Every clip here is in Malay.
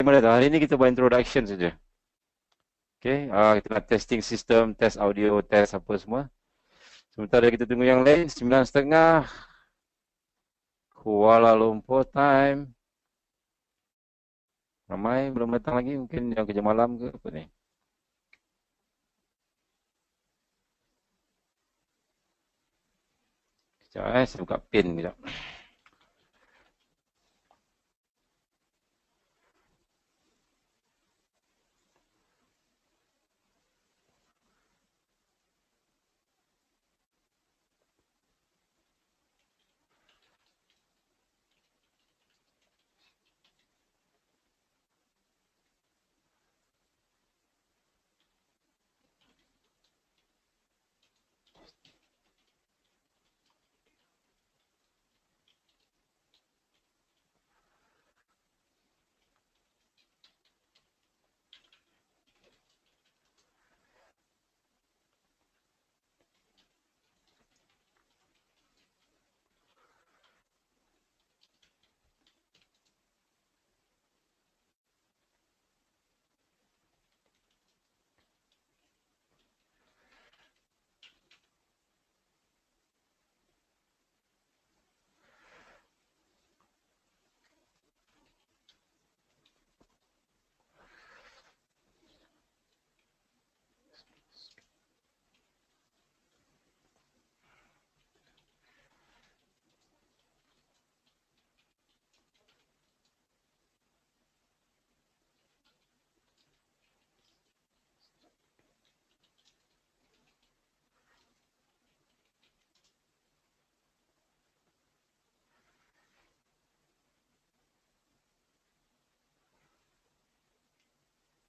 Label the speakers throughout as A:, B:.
A: mana dah? Hari ni kita buat introduction saja. Okay, kita nak testing sistem, test audio, test apa semua. Sementara kita tunggu yang lain, 9:30 Kuala Lumpur time. Ramai belum datang lagi, mungkin yang kerja malam ke apa ni. Sekejap saya buka pin sekejap.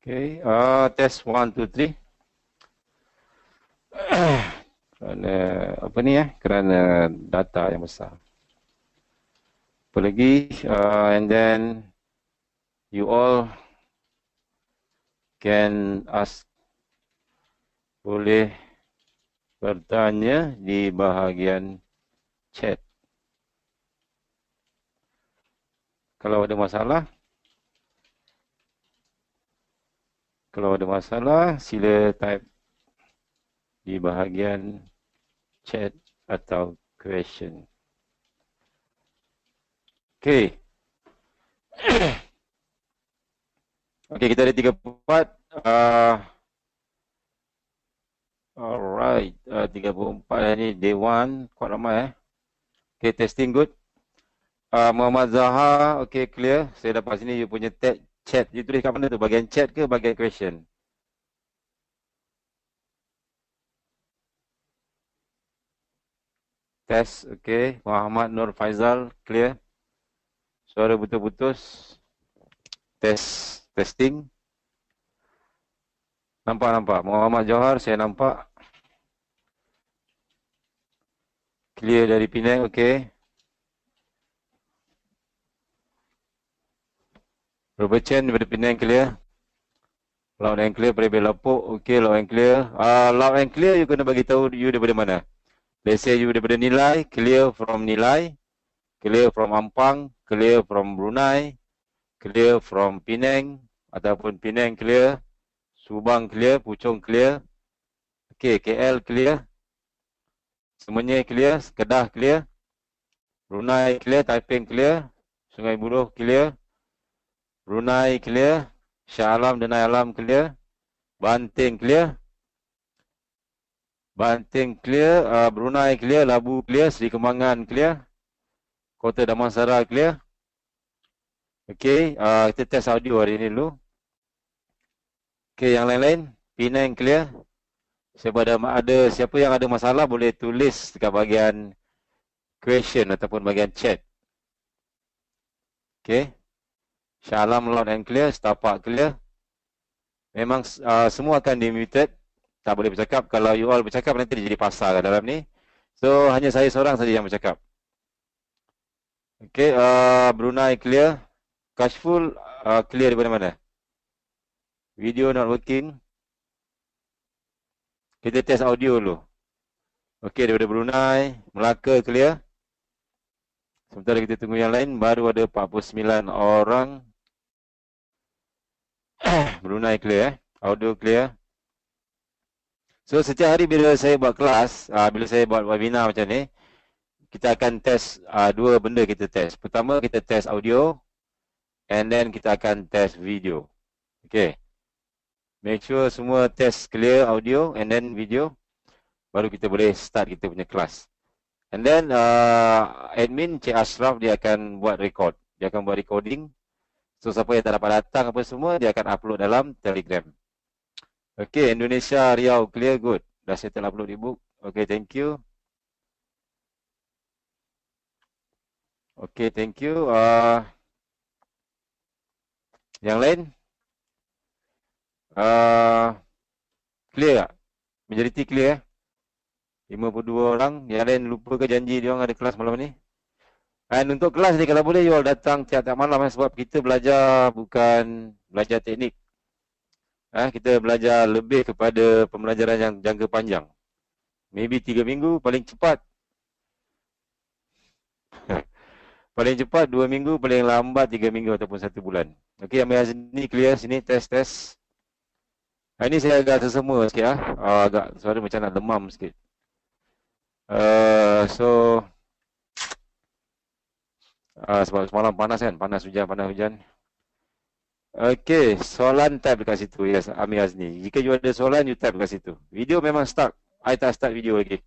A: Okay, test 1, 2, 3. Kerana apa ni kerana data yang besar. Apa lagi? And then you all can ask, boleh bertanya di bahagian chat. Kalau ada masalah, sila type di bahagian chat atau question. Okay. Okay, kita ada 3 part. Alright, 34 ni day 1, kuat ramai Okay, testing good. Muhammad Zaha, okay clear. Saya dapat sini you punya tag chat. You tulis kat mana tu? Bahagian chat ke bahagian question? Test, okay. Muhammad Nur Faizal, clear. Suara putus-putus. Testing. Nampak. Muhammad Johar, saya nampak. Clear dari Penang, okay. Robert Chen daripada Penang, clear. Loud and clear daripada Lapuk, okay, loud and clear. Loud and clear, you kena bagi tahu you daripada mana. Let's say you daripada Nilai, clear from Nilai. Clear from Ampang, clear from Brunei. Clear from Penang, ataupun Penang clear. Subang clear, Puchong clear. Okay, KL clear. Semuanya clear, Kedah clear. Brunei clear, Taiping clear. Sungai Buloh clear. Brunei clear. Shah Alam, Denai Alam clear. Banting clear. Brunei clear. Labu clear. Seri Kembangan clear. Kota Damansara clear. Okay, kita test audio hari ini dulu. Okay, yang lain-lain. Penang clear. Siapa yang ada masalah boleh tulis dekat bahagian question ataupun bahagian chat. Okay. Shah Alam loud and clear, Setapak clear. Memang semua akan di-muted. Tak boleh bercakap. Kalau you all bercakap nanti dia jadi pasal dalam ni. So hanya saya seorang saja yang bercakap. Okay, Brunei clear. Kashful clear daripada mana? Video not working. Kita test audio dulu. Okay, daripada Brunei. Melaka clear. Sementara kita tunggu yang lain. Baru ada 49 orang. Brunei clear audio clear. So setiap hari bila saya buat kelas, bila saya buat webinar macam ni, kita akan test dua benda kita test. Pertama kita test audio and then kita akan test video. Okay. Make sure semua test clear audio and then video, baru kita boleh start kita punya kelas. And then admin Cik Ashraf dia akan buat record. Dia akan buat recording. So siapa yang tak dapat datang apa semua, dia akan upload dalam Telegram. Okay, Indonesia, Riau, clear, good. Dah settle upload di book. Okay, thank you. Okay, thank you. Yang lain? Clear tak? Majority clear 52 orang. Yang lain lupa ke janji dia orang ada kelas malam ni? Dan untuk kelas ni kalau boleh you all datang tiap-tiap malam sebab kita belajar bukan belajar teknik. Kita belajar lebih kepada pembelajaran yang jangka panjang. Maybe 3 minggu paling cepat. Paling cepat 2 minggu, paling lambat 3 minggu ataupun 1 bulan. Okey, Amir Azni clear sini, test. Ini saya agak tersema sikit agak suara macam nak demam sikit. Sebab semalam panas kan, panas hujan. Okey, soalan type dekat situ. Yes, Amir Azni. Jika you ada soalan, you type dekat situ. Video memang stuck. I tak start video lagi.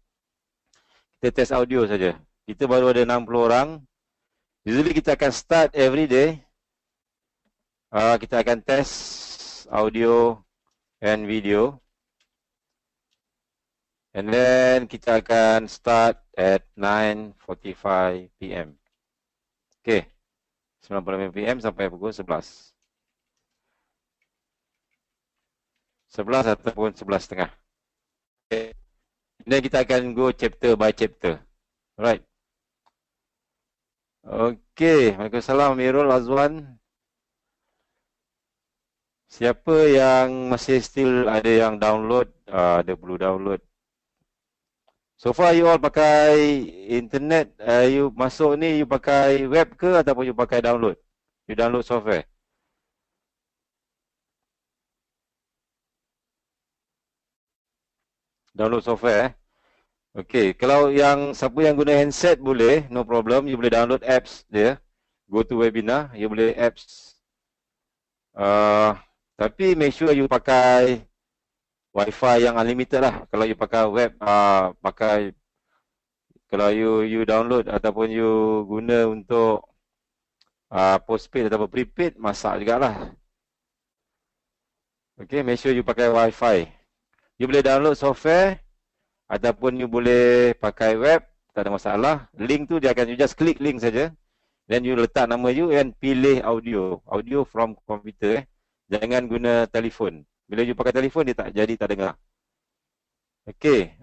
A: Kita test audio saja. Kita baru ada 60 orang. Usually kita akan start every day. Kita akan test audio and video. And then kita akan start at 9:45 PM. Okay. 9:45 PM sampai pukul 11. 11 ataupun 11.30. Okay. Dan kita akan go chapter by chapter. Alright. Okay. Waalaikumsalam Amirul Azwan. Siapa yang masih still ada yang download, ada perlu download. So far you all pakai internet, you masuk ni you pakai web ke ataupun you pakai download? You download software. Download software Okay, kalau yang siapa yang guna handset boleh, no problem, you boleh download apps dia. Go to webinar, you boleh apps. Tapi make sure you pakai Wi-Fi yang unlimited lah. Kalau you pakai web, kalau you download ataupun you guna untuk postpaid ataupun prepaid, masak jugalah. Okay, make sure you pakai Wi-Fi. You boleh download software ataupun you boleh pakai web, tak ada masalah. Link tu dia akan, you just klik link saja. Then you letak nama you and pilih audio. Audio from komputer. Jangan guna telefon. Bila you pakai telefon, dia tak jadi tak dengar. Okay.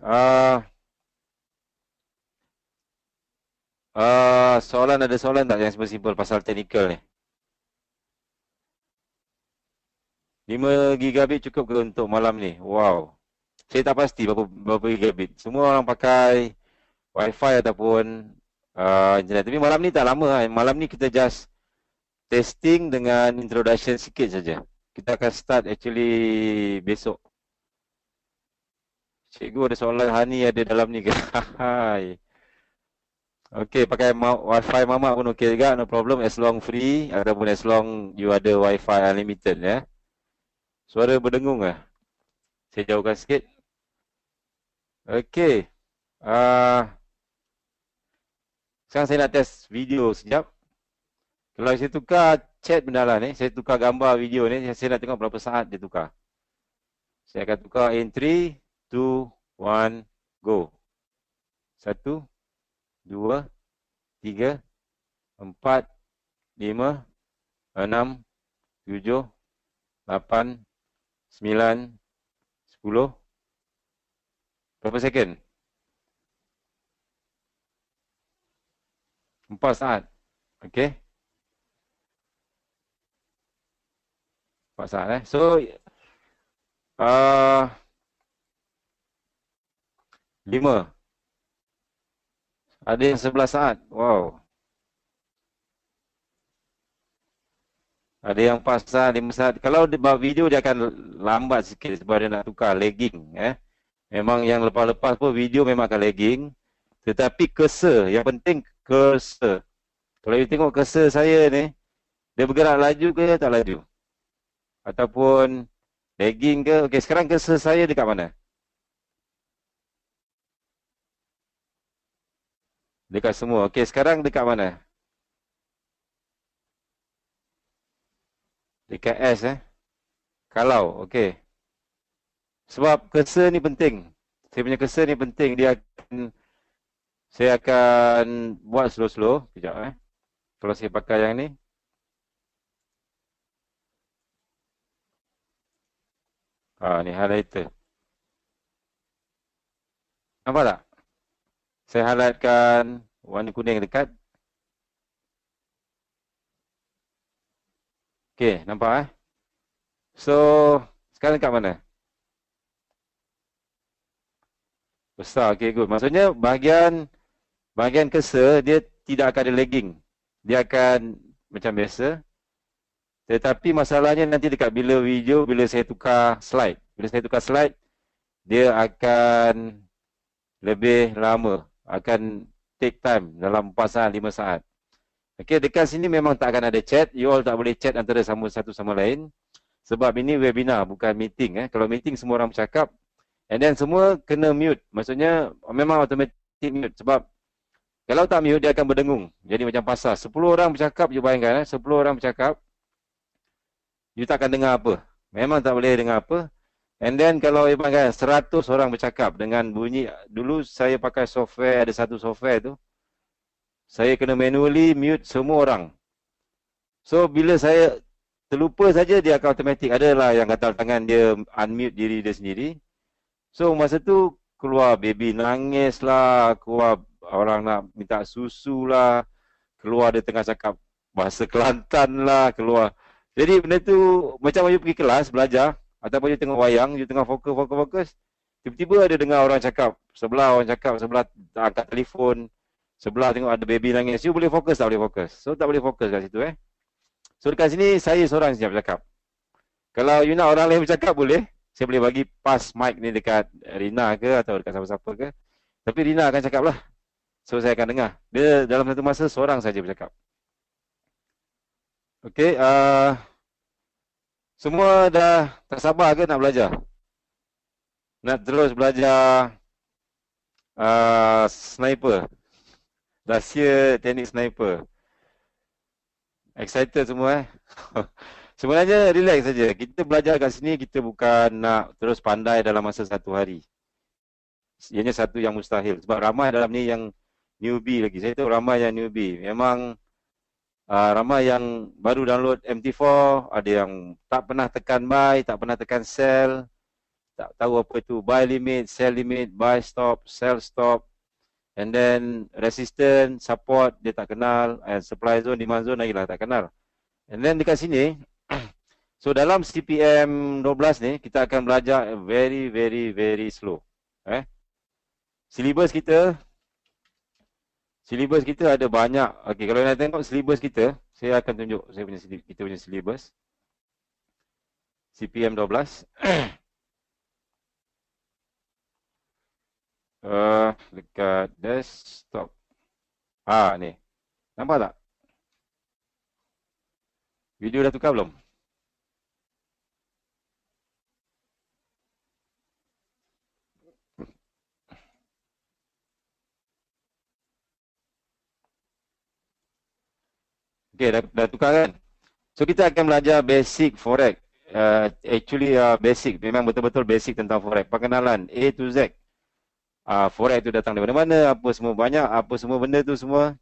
A: Soalan ada soalan tak yang simple pasal technical ni? 5 gigabit cukup ke untuk malam ni? Wow. Saya tak pasti berapa gigabit. Semua orang pakai Wi-Fi ataupun internet. Tapi malam ni tak lama. Malam ni kita just testing dengan introduction sikit saja. Kita akan start actually besok. Cikgu ada soalan Hani ada dalam ni ke? Okey, pakai Wi-Fi Mama pun okey juga, no problem, as long free ataupun as long you ada Wi-Fi unlimited ya. Suara berdengung ke? Saya jauhkan sikit. Okey. Sekarang saya nak test video sekejap. Kalau saya tukar chat benda lah ni, saya tukar gambar video ni, saya nak tengok berapa saat dia tukar. Saya akan tukar in 3, 2, 1, go. 1, 2, 3, 4, 5, 6, 7, 8, 9, 10. Berapa second? 4 saat. Okey. 4 saat So 5. Ada yang 11 saat. Wow. Ada yang pasal 5 saat. Kalau dia buat video dia akan lambat sikit sebab dia nak tukar lagging. Memang yang lepas-lepas pun video memang akan lagging. Tetapi cursor, yang penting cursor. Kalau you tengok cursor saya ni, dia bergerak laju ke tak laju? Ataupun lagging ke? Okey, sekarang cursor saya dekat mana? Dekat semua. Okey, sekarang dekat mana? Dekat S Kalau, okey. Sebab cursor ni penting. Saya punya cursor ni penting. Saya akan buat slow-slow. Sekejap Kalau saya pakai yang ni. Ni highlighter. Nampak tak? Saya highlightkan warna kuning dekat. Okey, nampak So, sekarang dekat mana? Besar, okey, good. Maksudnya bahagian cursor dia tidak akan ada lagging. Dia akan macam biasa. Tetapi masalahnya nanti dekat bila video, bila saya tukar slide. Bila saya tukar slide, dia akan lebih lama. Akan take time dalam 4 saat, 5 saat. Okey, dekat sini memang tak akan ada chat. You all tak boleh chat antara satu sama lain. Sebab ini webinar, bukan meeting. Kalau meeting semua orang bercakap. And then semua kena mute. Maksudnya memang automatic mute. Sebab kalau tak mute, dia akan berdengung. Jadi macam pasar. 10 orang bercakap, you bayangkan 10 orang bercakap. You tak akan dengar apa. Memang tak boleh dengar apa. And then kalau you bayangkan 100 orang bercakap dengan bunyi. Dulu saya pakai software, ada satu software tu. Saya kena manually mute semua orang. So bila saya terlupa saja, dia akan automatic. Adalah yang gatal tangan dia unmute diri dia sendiri. So masa tu keluar baby nangis lah, keluar orang nak minta susu lah, keluar dia tengah cakap bahasa Kelantan lah, keluar. Jadi benda tu macam you pergi kelas belajar ataupun you tengok wayang, you tengah fokus. Tiba-tiba ada dengar orang cakap, sebelah angkat telefon, sebelah tengok ada baby nangis. You boleh fokus tak boleh fokus? So tak boleh fokus kat situ So dekat sini saya seorang siap bercakap. Kalau you nak orang lain bercakap boleh. Saya boleh bagi pass mic ni dekat Rina ke atau dekat siapa-siapa ke. Tapi Rina akan cakap lah. So saya akan dengar. Dia dalam satu masa seorang saja bercakap. Okey, semua dah tak sabar ke nak belajar? Nak terus belajar sniper. Rahsia teknik sniper. Excited semua Sebenarnya relax saja. Kita belajar kat sini, kita bukan nak terus pandai dalam masa satu hari. Ianya satu yang mustahil. Sebab ramai dalam ni yang newbie lagi. Saya tahu ramai yang newbie. Memang ramai yang baru download MT4, ada yang tak pernah tekan buy, tak pernah tekan sell, tak tahu apa itu buy limit, sell limit, buy stop, sell stop, and then resistance, support dia tak kenal, and supply zone, demand zone lagi lah tak kenal. And then dekat sini, so dalam CPM 12 ni kita akan belajar very very very slow. Silibus kita ada banyak. Okey, kalau nak tengok silibus kita, saya akan tunjuk kita punya silibus. CPM 12. Dekat desktop. Ni. Nampak tak? Video dah tukar belum? Okey, dah tukar kan? So kita akan belajar basic forex. Actually basic, memang betul-betul basic tentang forex. Perkenalan A to Z. Forex itu datang dari mana, apa semua banyak, apa semua benda tu semua.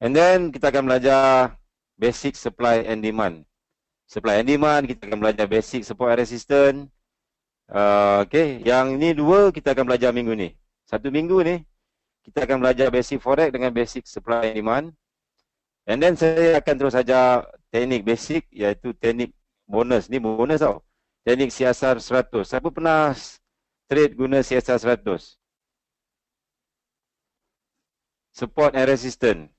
A: And then kita akan belajar basic supply and demand. Supply and demand, kita akan belajar basic support and resistance. Okay, yang ni dua kita akan belajar minggu ni. Satu minggu ni kita akan belajar basic forex dengan basic supply and demand. And then saya akan terus saja teknik basic, iaitu teknik bonus. Ni bonus tau. Teknik siasat 100. Siapa pernah trade guna siasat 100? Support and resistance.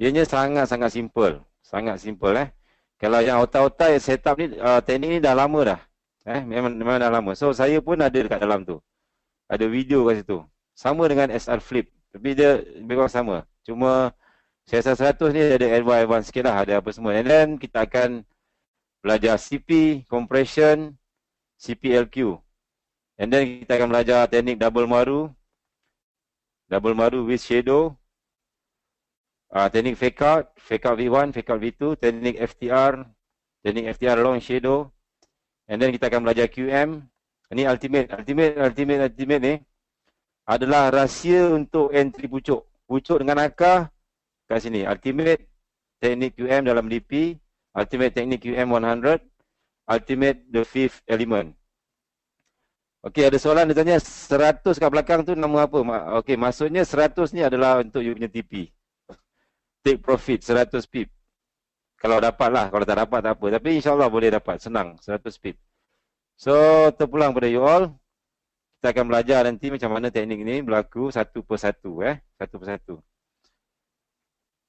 A: Ianya sangat-sangat simple. Sangat simple Kalau yang otak-otak setup ni, teknik ni dah lama dah. Memang dah lama. So saya pun ada dekat dalam tu. Ada video kat situ. Sama dengan SR Flip. Tapi dia memang sama. Cuma CSR 100 ni ada advance sikit lah. Ada apa semua. And then kita akan belajar CP, compression, CPLQ. And then kita akan belajar teknik double maru. Double maru with shadow. Teknik fake out V1, fake out V2. Teknik FTR. Teknik FTR long shadow. And then kita akan belajar QM. Ini ultimate ni adalah rahsia untuk entry pucuk. Pucuk dengan akar kat sini. Ultimate teknik QM dalam DP. Ultimate teknik QM 100. Ultimate the fifth element. Okey, ada soalan dia tanya 100 kat belakang tu nama apa? Okey, maksudnya 100 ni adalah untuk you punya TP. Take profit 100 pip. Kalau dapat lah, kalau tak dapat tak apa. Tapi insyaAllah boleh dapat, senang 100 pip. So, terpulang pada you all. Kita akan belajar nanti macam mana teknik ni berlaku satu persatu. Satu persatu.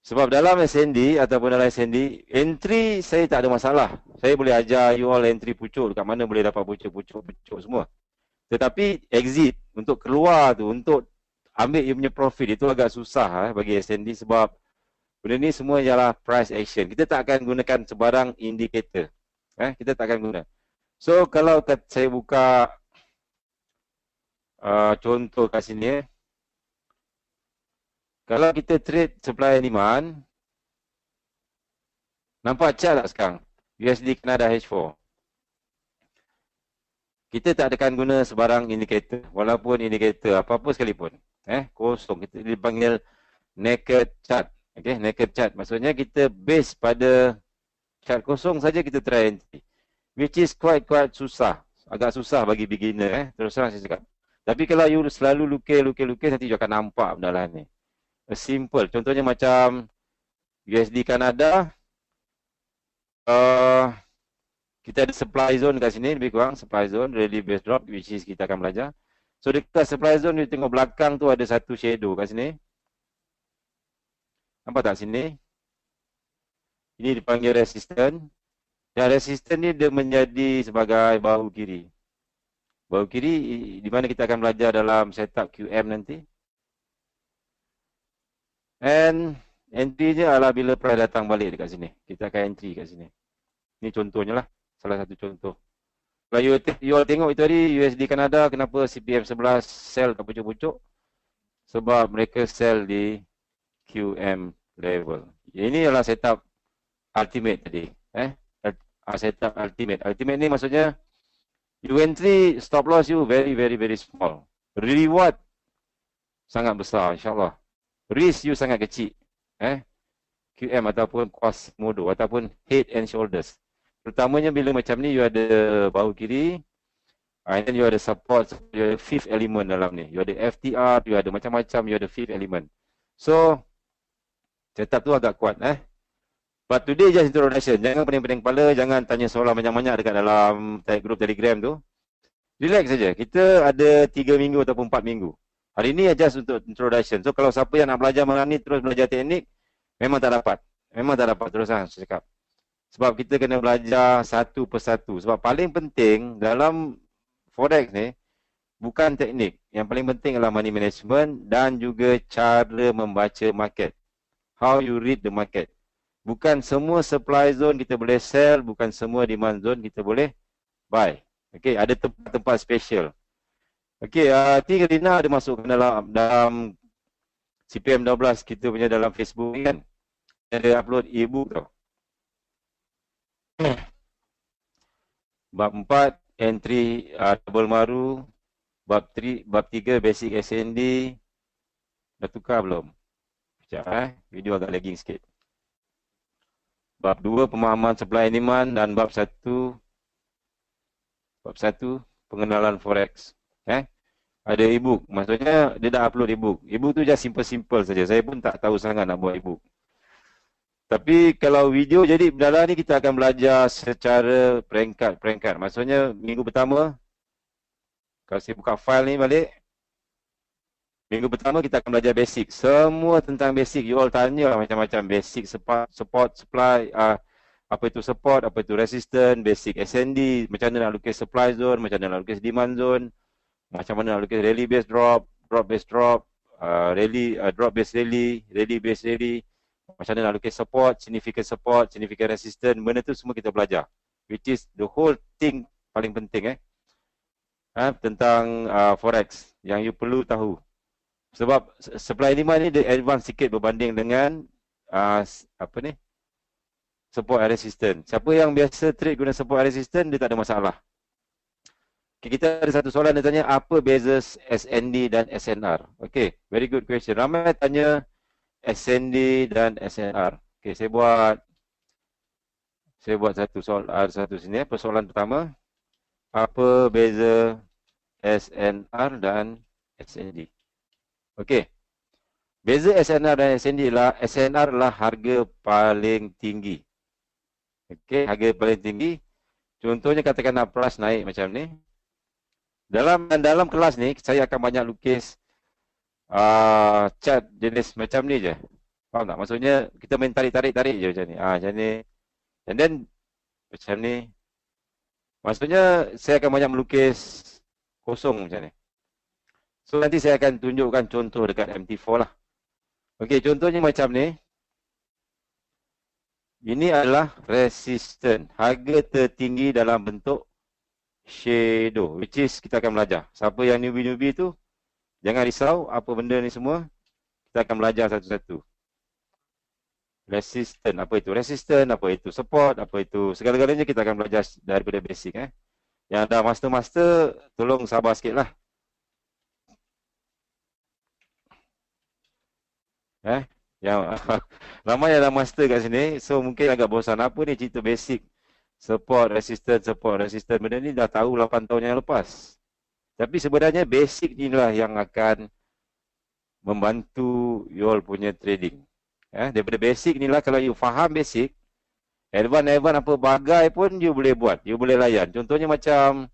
A: Sebab dalam SND ataupun dalam SND, entry saya tak ada masalah. Saya boleh ajar you all entry pucuk, dekat mana boleh dapat pucuk semua. Tetapi exit, untuk keluar tu, untuk ambil you punya profit, itu agak susah bagi SND sebab benda ni semua ialah price action. Kita tak akan gunakan sebarang indikator. Kita tak akan guna. So, kalau saya buka contoh kat sini. Kalau kita trade supply and demand, nampak chart tak sekarang? USD Canada H4. Kita tak akan guna sebarang indikator. Walaupun indikator apa-apa sekalipun. Kosong. Kita dipanggil naked chart. Okay, naked chart. Maksudnya kita base pada chart kosong saja kita try entry. Which is quite susah. Agak susah bagi beginner. Terus terang saya cakap. Tapi kalau you selalu lukis, nanti you akan nampak benda lah ni. Simple. Contohnya macam USD Canada. Kita ada supply zone kat sini. Lebih kurang supply zone. Rally base drop. Which is kita akan belajar. So dekat supply zone, you tengok belakang tu ada satu shadow kat sini. Nampak tak sini? Ini dipanggil resistance. Dan resistance ni dia menjadi sebagai bahu kiri. Bahu kiri di mana kita akan belajar dalam setup QM nanti. And entry-nya adalah bila price datang balik dekat sini. Kita akan entry kat sini. Ini contohnya lah. Salah satu contoh. Kalau you all tengok itu tadi USD Canada, kenapa CPM 11 sell kat pucuk-pucuk? Sebab mereka sell di QM level. Ini adalah setup ultimate tadi. Setup ultimate. Ultimate ni maksudnya you entry, stop loss you very small. Reward sangat besar insyaAllah. Risk you sangat kecil. QM ataupun Quasimodo ataupun head and shoulders. Terutamanya bila macam ni you ada bahu kiri. And then you ada support, you ada fifth element dalam ni. You ada FTR, you ada macam-macam, you ada fifth element. So, setup tu agak kuat. But today just introduction. Jangan pening-pening kepala, jangan tanya soalan banyak-banyak dekat dalam group Telegram tu. Relax saja. Kita ada 3 minggu ataupun 4 minggu. Hari ni just untuk introduction. So kalau siapa yang nak belajar malam ni terus belajar teknik, memang tak dapat. Memang tak dapat terus saya cakap. Sebab kita kena belajar satu persatu. Sebab paling penting dalam forex ni bukan teknik. Yang paling penting adalah money management dan juga cara membaca market. How you read the market. Bukan semua supply zone kita boleh sell, bukan semua demand zone kita boleh buy. Okey, ada tempat-tempat special. Okey, nanti Rina ada masuk dalam CPM 12 kita punya dalam Facebook kan. Ada upload e-book tau. Bab 4 entry double maru, bab 3 basic SND. Dah tukar belum? Sekejap video agak lagging sikit. Bab 2 pemahaman supply and demand dan bab 1 pengenalan forex. Ada e-book. Maksudnya dia dah upload e-book. E-book tu just simple-simple saja. Saya pun tak tahu sangat nak buat e-book. Tapi kalau video jadi dalam ni kita akan belajar secara peringkat. Maksudnya minggu pertama kalau saya buka file ni balik, Minggu pertama kita akan belajar basic. Semua tentang basic. You all tanya macam-macam. Basic support, supply, apa itu support, apa itu resistance, basic SND, macam mana nak lukis supply zone, macam mana nak lukis demand zone, macam mana nak lukis rally base drop, drop base drop, drop base rally base rally, macam mana nak lukis support, significant resistance. Benda tu semua kita belajar. Which is the whole thing paling penting tentang forex yang you perlu tahu. Sebab supply demand ni dia advance sikit berbanding dengan apa ni? Support and resistance. Siapa yang biasa trade guna support and resistance, dia tak ada masalah. Okay, kita ada satu soalan dia tanya, apa beza SND dan SNR? Okay, very good question. Ramai tanya SND dan SNR. Okay, saya buat satu soalan satu sini. Persoalan pertama, apa beza SNR dan SND? Okey. Beza SNR dan SND lah, SNR lah harga paling tinggi. Okey, harga paling tinggi. Contohnya katakan nak price naik macam ni. Dalam kelas ni saya akan banyak lukis chart jenis macam ni je. Faham tak? Maksudnya kita main tarik je macam ni. Macam ni. And then macam ni. Maksudnya saya akan banyak melukis kosong macam ni. So nanti saya akan tunjukkan contoh dekat MT4 lah. Okey, contohnya macam ni. Ini adalah resistance. Harga tertinggi dalam bentuk shadow. Which is kita akan belajar. Siapa yang newbie-newbie tu, jangan risau apa benda ni semua. Kita akan belajar satu-satu. Resistance, apa itu resistance, apa itu support, apa itu segala-galanya kita akan belajar daripada basic. Yang dah master-master, tolong sabar sikit lah. Yang ramai yang dah master kat sini, so mungkin agak bosan. Apa ni cerita basic? Support, resistance. Benda ni dah tahu 8 tahun yang lepas. Tapi sebenarnya basic ni lah yang akan membantu you all punya trading. Daripada basic ni lah, kalau you faham basic, advance apa bagai pun you boleh buat. You boleh layan. Contohnya macam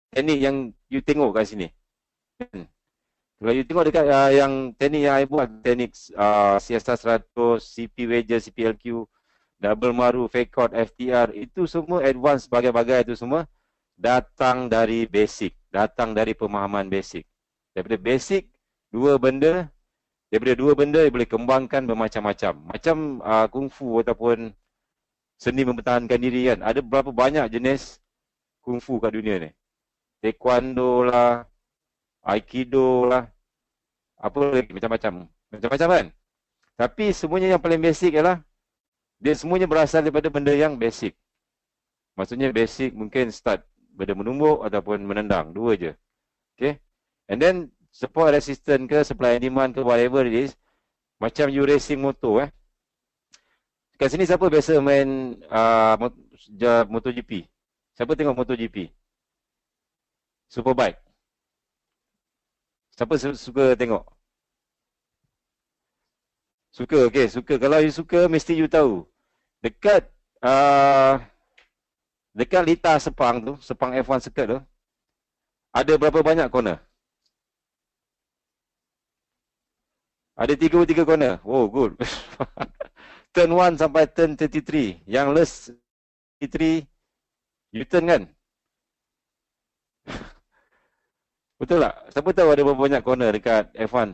A: teknik yang you tengok kat sini. Kalau you tengok dekat yang teknik yang I buat, teknik Siesta 100, CP Wages, CPLQ, Double Maru, Fake Out, FTR, itu semua advance bagai-bagai itu semua datang dari basic, datang dari pemahaman basic. Daripada basic, dua benda dia boleh kembangkan bermacam-macam. Macam kungfu ataupun seni mempertahankan diri kan. Ada berapa banyak jenis kungfu kat dunia ni. Taekwondo lah, Aikido lah, apa lagi, macam-macam kan. Tapi semuanya yang paling basic ialah dia semuanya berasal daripada benda yang basic. Maksudnya basic mungkin start benda menumbuk ataupun menendang, dua je. Okay. And then support resistance ke, supply and demand ke, whatever it is, macam you racing motor. Kat sini siapa biasa main MotoGP? Siapa tengok MotoGP? Superbike. Siapa suka tengok? Suka, okey. Suka. Kalau you suka, mesti you tahu. Dekat litar Sepang tu, Sepang F1 circuit tu, ada berapa banyak corner? Ada 33 corner. Oh, good. Turn 1 sampai turn 33. Yang last 33, U-turn kan? Betul tak? Siapa tahu ada berapa banyak corner dekat F1?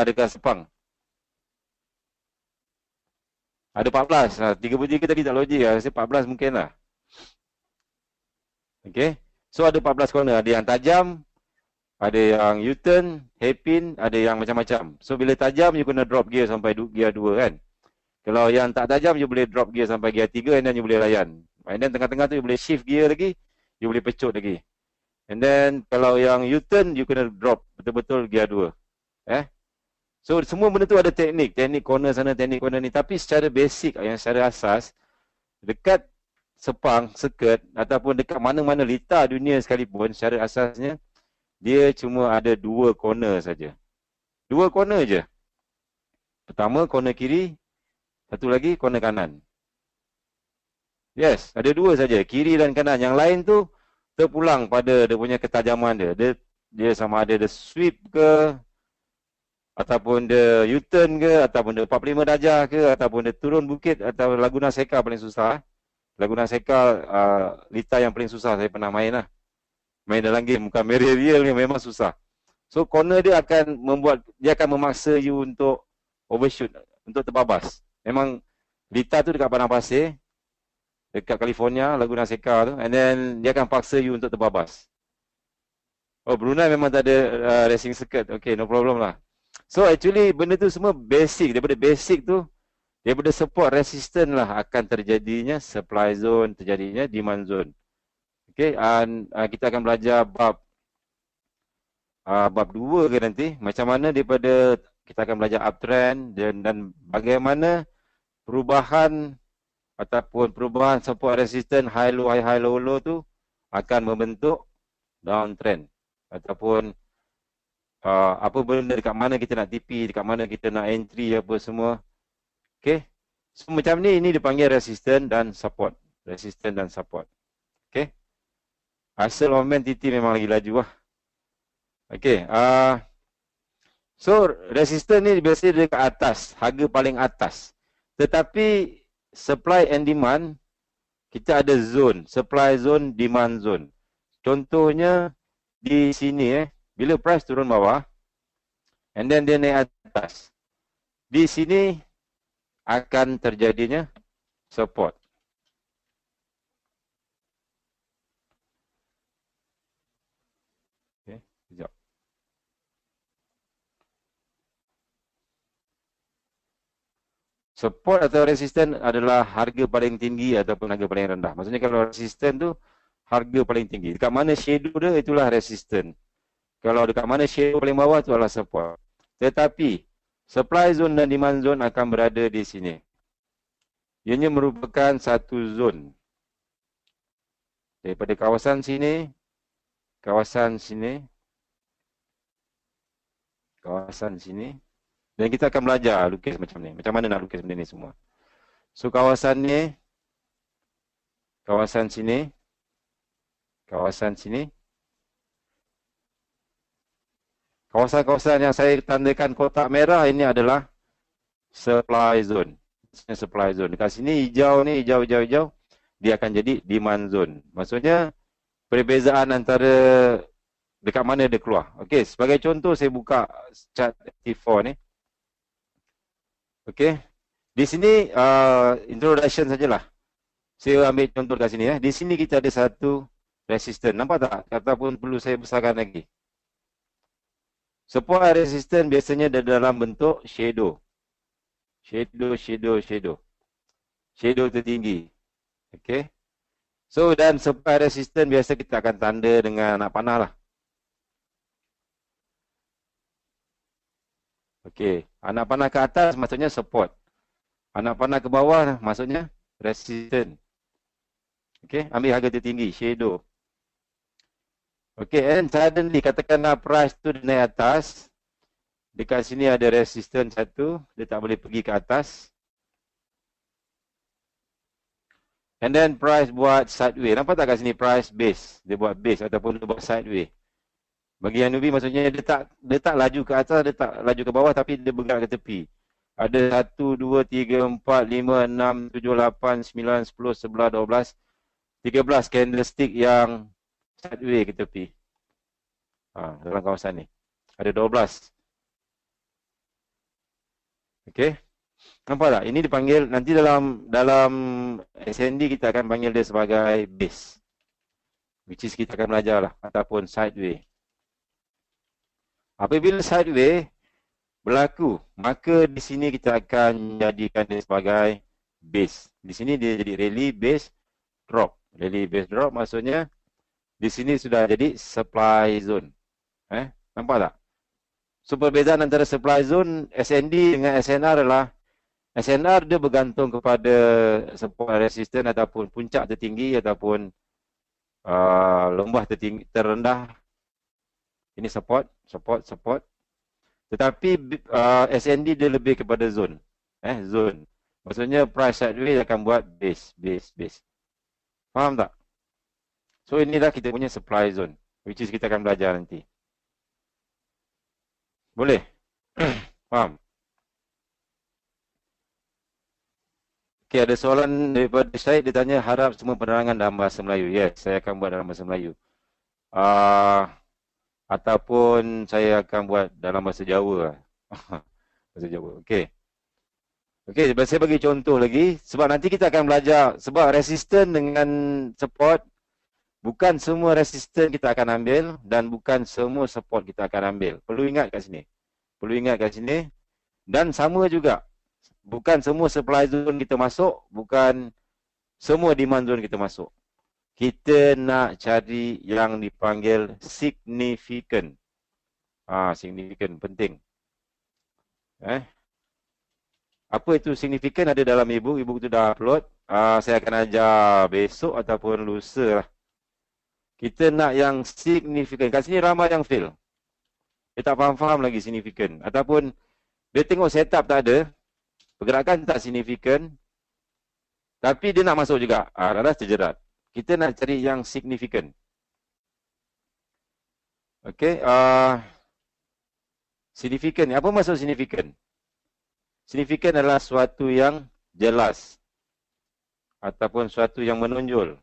A: Dekat Sepang. Ada 14. 33 tadi tak logik lah. Rasa 14 mungkin lah. Okay. So ada 14 corner. Ada yang tajam, ada yang U-turn, hairpin, ada yang macam-macam. So bila tajam, you kena drop gear sampai gear 2 kan. Kalau yang tak tajam, you boleh drop gear sampai gear 3 and then you boleh layan. And then tengah-tengah tu you boleh shift gear lagi, you boleh pecut lagi. And then kalau yang U-turn, you kena drop betul-betul gear 2. So semua benda tu ada teknik corner sana, teknik corner ni. Tapi secara basic, yang secara asas, dekat Sepang, circuit, ataupun dekat mana-mana litar dunia sekalipun, secara asasnya, dia cuma ada 2 corner saja. 2 corner je. Pertama, corner kiri. Satu lagi, corner kanan. Yes, ada 2 saja, kiri dan kanan. Yang lain tu, terpulang pada dia punya ketajaman dia. Dia sama ada dia sweep ke, ataupun dia U-turn ke, ataupun dia 45 darjah ke, ataupun dia turun bukit, atau Laguna Seca paling susah. Laguna Seca lita yang paling susah saya pernah main lah. Main dalam game, bukan real ni, memang susah. So corner dia dia akan memaksa you untuk overshoot, untuk terbabas. Memang lita tu dekat padang pasir, dekat California, Laguna Seca tu, and then dia akan paksa you untuk terbabas. Oh, Brunei memang tak ada racing circuit. Okay, no problem lah. So actually benda tu semua basic. Daripada basic tu, daripada support resistant lah akan terjadinya supply zone, terjadinya demand zone. Okay, kita akan belajar bab 2 ke nanti. Macam mana daripada kita akan belajar uptrend dan bagaimana perubahan ataupun perubahan support resistant high low tu akan membentuk downtrend. Ataupun apa benda dekat mana kita nak TP, dekat mana kita nak entry apa semua. Okay. So macam ni, ini dipanggil resistant dan support. Resistant dan support. Okay. Hasil momen TT memang lagi laju lah. Okay. So resistant ni biasanya dekat atas, harga paling atas. Tetapi supply and demand, kita ada zone. Supply zone, demand zone. Contohnya di sini bila price turun bawah and then dia naik atas, di sini akan terjadinya support. Okay, sekejap. Support atau resisten adalah harga paling tinggi ataupun harga paling rendah. Maksudnya kalau resisten tu harga paling tinggi. Dekat mana shadow dia, itulah resisten. Kalau dekat mana shadow paling bawah, itu adalah support. Tetapi supply zone dan demand zone akan berada di sini. Ianya merupakan satu zone. Daripada kawasan sini, kawasan sini, kawasan sini. Dan kita akan belajar lukis macam ni. Macam mana nak lukis benda ni semua. So kawasan ni, kawasan sini, kawasan sini. Kawasan-kawasan yang saya tandakan kotak merah ini adalah supply zone. Supply zone. Dekat sini hijau ni, hijau. Dia akan jadi demand zone. Maksudnya perbezaan antara dekat mana dia keluar. Okey, sebagai contoh saya buka chart T4 ni. Okey. Di sini introduction sajalah. Saya ambil contoh dekat sini. Di sini kita ada satu resistor. Nampak tak? Ataupun perlu saya besarkan lagi. Support resistance biasanya dalam bentuk shadow. Shadow tertinggi. Okay. So dan support resistance biasa kita akan tanda dengan anak panah lah. Okay. Anak panah ke atas maksudnya support. Anak panah ke bawah maksudnya resistance. Okay. Ambil harga tertinggi. Shadow. Okay, and suddenly katakanlah price tu naik atas. Dekat sini ada resistance satu, dia tak boleh pergi ke atas. And then price buat sideway. Nampak tak kat sini price base? Dia buat base ataupun dia buat sideway. Bagi yang newbie maksudnya dia tak laju ke atas, dia tak laju ke bawah tapi dia bergerak ke tepi. Ada 1, 2, 3, 4, 5, 6, 7, 8, 9, 10, 11, 12, 13 candlestick yang sideway ke tepi. Dalam kawasan ni. Ada 12. Okey. Nampak tak? Ini dipanggil, nanti dalam SND kita akan panggil dia sebagai base. Which is kita akan belajar lah. Ataupun sideway. Apabila sideway berlaku, maka di sini kita akan jadikan dia sebagai base. Di sini dia jadi rally base drop. Rally base drop maksudnya di sini sudah jadi supply zone. Nampak tak? So perbezaan antara supply zone SND dengan SNR adalah SNR dia bergantung kepada support resistance ataupun puncak tertinggi ataupun lembah tertinggi, terendah. Ini support. Tetapi SND dia lebih kepada zone. Zone. Maksudnya price sideway akan buat base. Faham tak? So inilah kita punya supply zone, which is kita akan belajar nanti. Boleh? Faham? Okey, ada soalan daripada Syed, dia tanya harap semua penerangan dalam bahasa Melayu. Yes, saya akan buat dalam bahasa Melayu. Ataupun saya akan buat dalam bahasa Jawa. Bahasa Jawa. Okey. Okey, saya bagi contoh lagi sebab nanti kita akan belajar sebab resisten dengan support bukan semua resisten kita akan ambil dan bukan semua support kita akan ambil. Perlu ingat kat sini. Perlu ingat kat sini dan sama juga bukan semua supply zone kita masuk, bukan semua demand zone kita masuk. Kita nak cari yang dipanggil significant. Significant penting. Apa itu significant ada dalam e-book. E-book tu dah upload. Saya akan ajar besok ataupun lusa lah. Kita nak yang significant. Kat sini ramai yang fail. Dia tak faham-faham lagi significant. Ataupun dia tengok setup tak ada. Pergerakan tak significant. Tapi dia nak masuk juga. Dah terjerat. Kita nak cari yang significant. Okey. Significant. Apa maksud significant? Significant adalah suatu yang jelas. Ataupun suatu yang menonjol.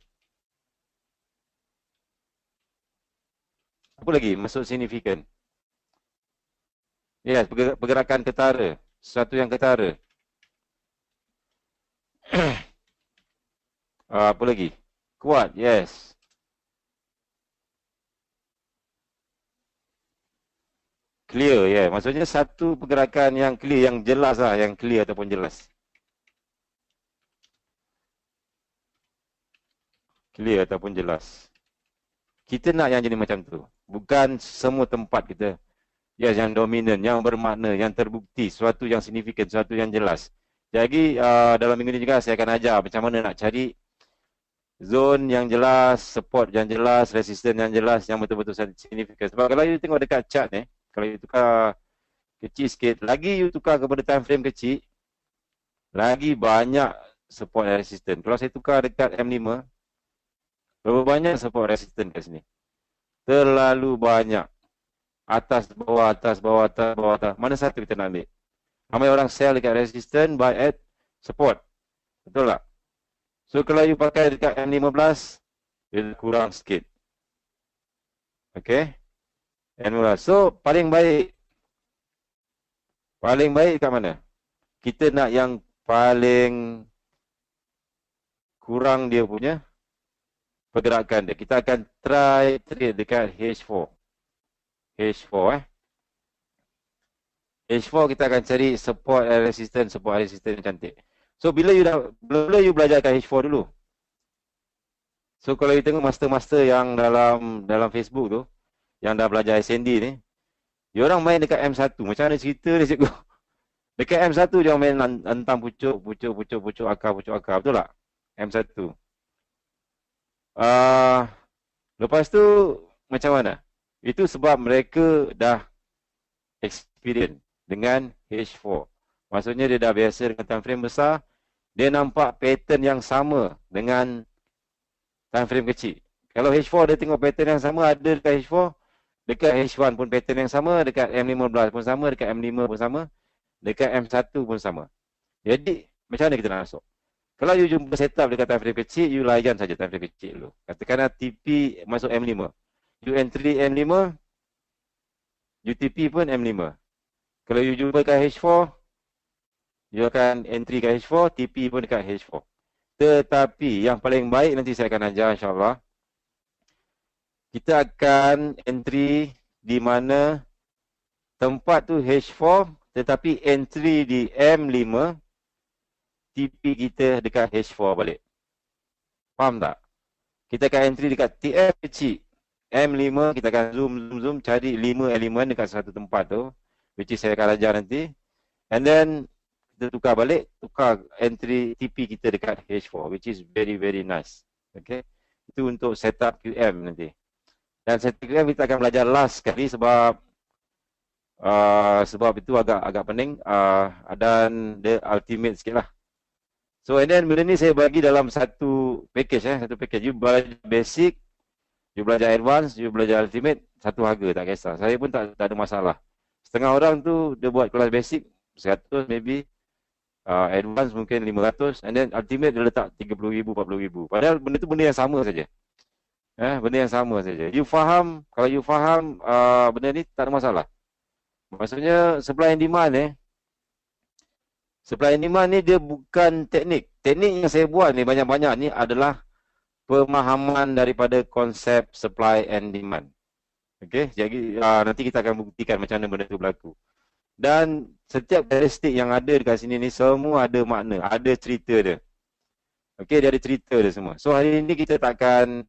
A: Apa lagi maksud significant? Ya, pergerakan ketara. Sesuatu yang ketara. Apa lagi? Kuat, yes. Clear, ya. Maksudnya satu pergerakan yang clear, yang jelas lah. Yang clear ataupun jelas. Clear ataupun jelas. Kita nak yang jadi macam tu. Bukan semua tempat kita. Yes, yang dominan, yang bermakna, yang terbukti. Sesuatu yang signifikan, sesuatu yang jelas. Jadi dalam minggu ini juga saya akan ajar macam mana nak cari zone yang jelas, support yang jelas, resistance yang jelas, yang betul-betul signifikan. Sebab kalau you tengok dekat chart ni, kalau you tukar kecil sikit, lagi you tukar kepada time frame kecil, lagi banyak support dan resistance. Kalau saya tukar dekat M5, berapa banyak support resistance kat sini? Terlalu banyak. Atas, bawah, atas, bawah, atas, bawah, atas. Mana satu kita nak ambil? Ramai orang sell dekat resistance, buy at support. Betul tak? So kalau you pakai dekat M15, dia kurang sikit. Okay? M15. So paling baik kat mana? Kita nak yang paling kurang dia punya pergerakan dia. Kita akan try trade dekat H4. H4 H4 kita akan cari support and resistance cantik. So bila you belajar kat H4 dulu. So kalau you tengok master-master yang dalam Facebook tu, yang dah belajar SND ni, dia orang main dekat M1. Macam mana cerita dia cikgu? Dekat M1 dia main hentam pucuk akar, betul tak? M1. Lepas tu macam mana? Itu sebab mereka dah experience dengan H4. Maksudnya dia dah biasa dengan time frame besar, dia nampak pattern yang sama dengan time frame kecil. Kalau H4 dia tengok pattern yang sama ada dekat H4, dekat H1 pun pattern yang sama, dekat M15 pun sama, dekat M5 pun sama, dekat M1 pun sama. Jadi macam mana kita nak masuk? Kalau you jumpa setup dekat time frame kecil, you layan saja time frame kecil dulu. Katakanlah TP masuk M5. You entry M5, UTP pun M5. Kalau you jumpa kat H4, you akan entry kat H4, TP pun dekat H4. Tetapi yang paling baik nanti saya akan ajar insyaAllah. Kita akan entry di mana tempat tu H4, tetapi entry di M5, TP kita dekat H4 balik. Faham tak? Kita akan entry dekat TF kecil. M5 kita akan zoom cari 5 elemen dekat satu tempat tu, which is saya akan ajar nanti. And then kita tukar balik, tukar entry TP kita dekat H4, which is very nice. Okay, itu untuk setup QM nanti. Dan setup QM kita akan belajar last sekali sebab itu agak pening dan dia ultimate sikit lah. So and then benda ni saya bagi dalam satu package. Satu package. You belajar basic, you belajar advance, you belajar ultimate, satu harga, tak kisah. Saya pun tak ada masalah. Setengah orang tu dia buat kelas basic 100 maybe, advance mungkin 500, and then ultimate dia letak 30,000, 40,000. Padahal benda tu benda yang sama saja. Benda yang sama saja. You faham, kalau you faham benda ni tak ada masalah. Maksudnya supply and demand supply and demand ni dia bukan teknik. Teknik yang saya buat ni banyak-banyak ni adalah pemahaman daripada konsep supply and demand. Okey, jadi nanti kita akan buktikan macam mana benda tu berlaku. Dan setiap karakteristik yang ada dekat sini ni semua ada makna, ada cerita dia. Okey, dia ada cerita dia semua. So hari ini kita takkan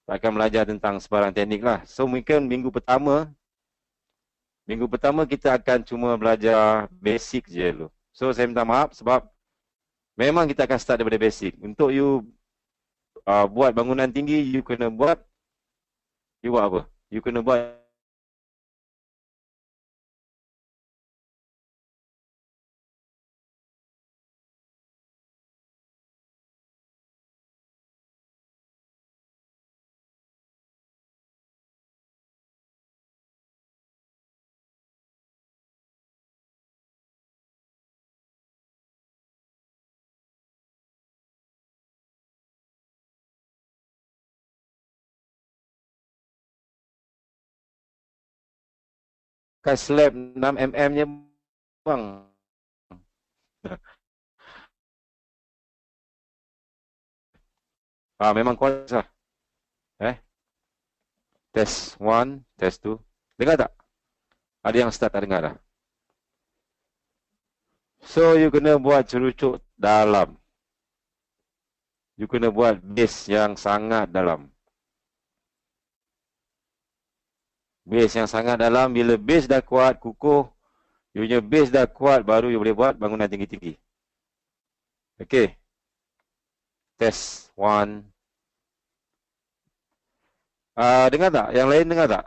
A: belajar tentang sebarang teknik lah. So mungkin minggu pertama kita akan cuma belajar basic je dulu. So saya minta maaf sebab memang kita akan start daripada basic. Untuk you buat bangunan tinggi, you kena buat apa? You kena buat slab 6mm nya bang. Memang kuat lah. Test 1, test 2. Dengar tak? Ada yang start tak dengar dah. So you kena buat cerucuk dalam. You kena buat base yang sangat dalam. Base yang sangat dalam, bila base dah kuat, kukuh, you punya base dah kuat, baru you boleh buat bangunan tinggi-tinggi. Okay. Test 1. Dengar tak? Yang lain dengar tak?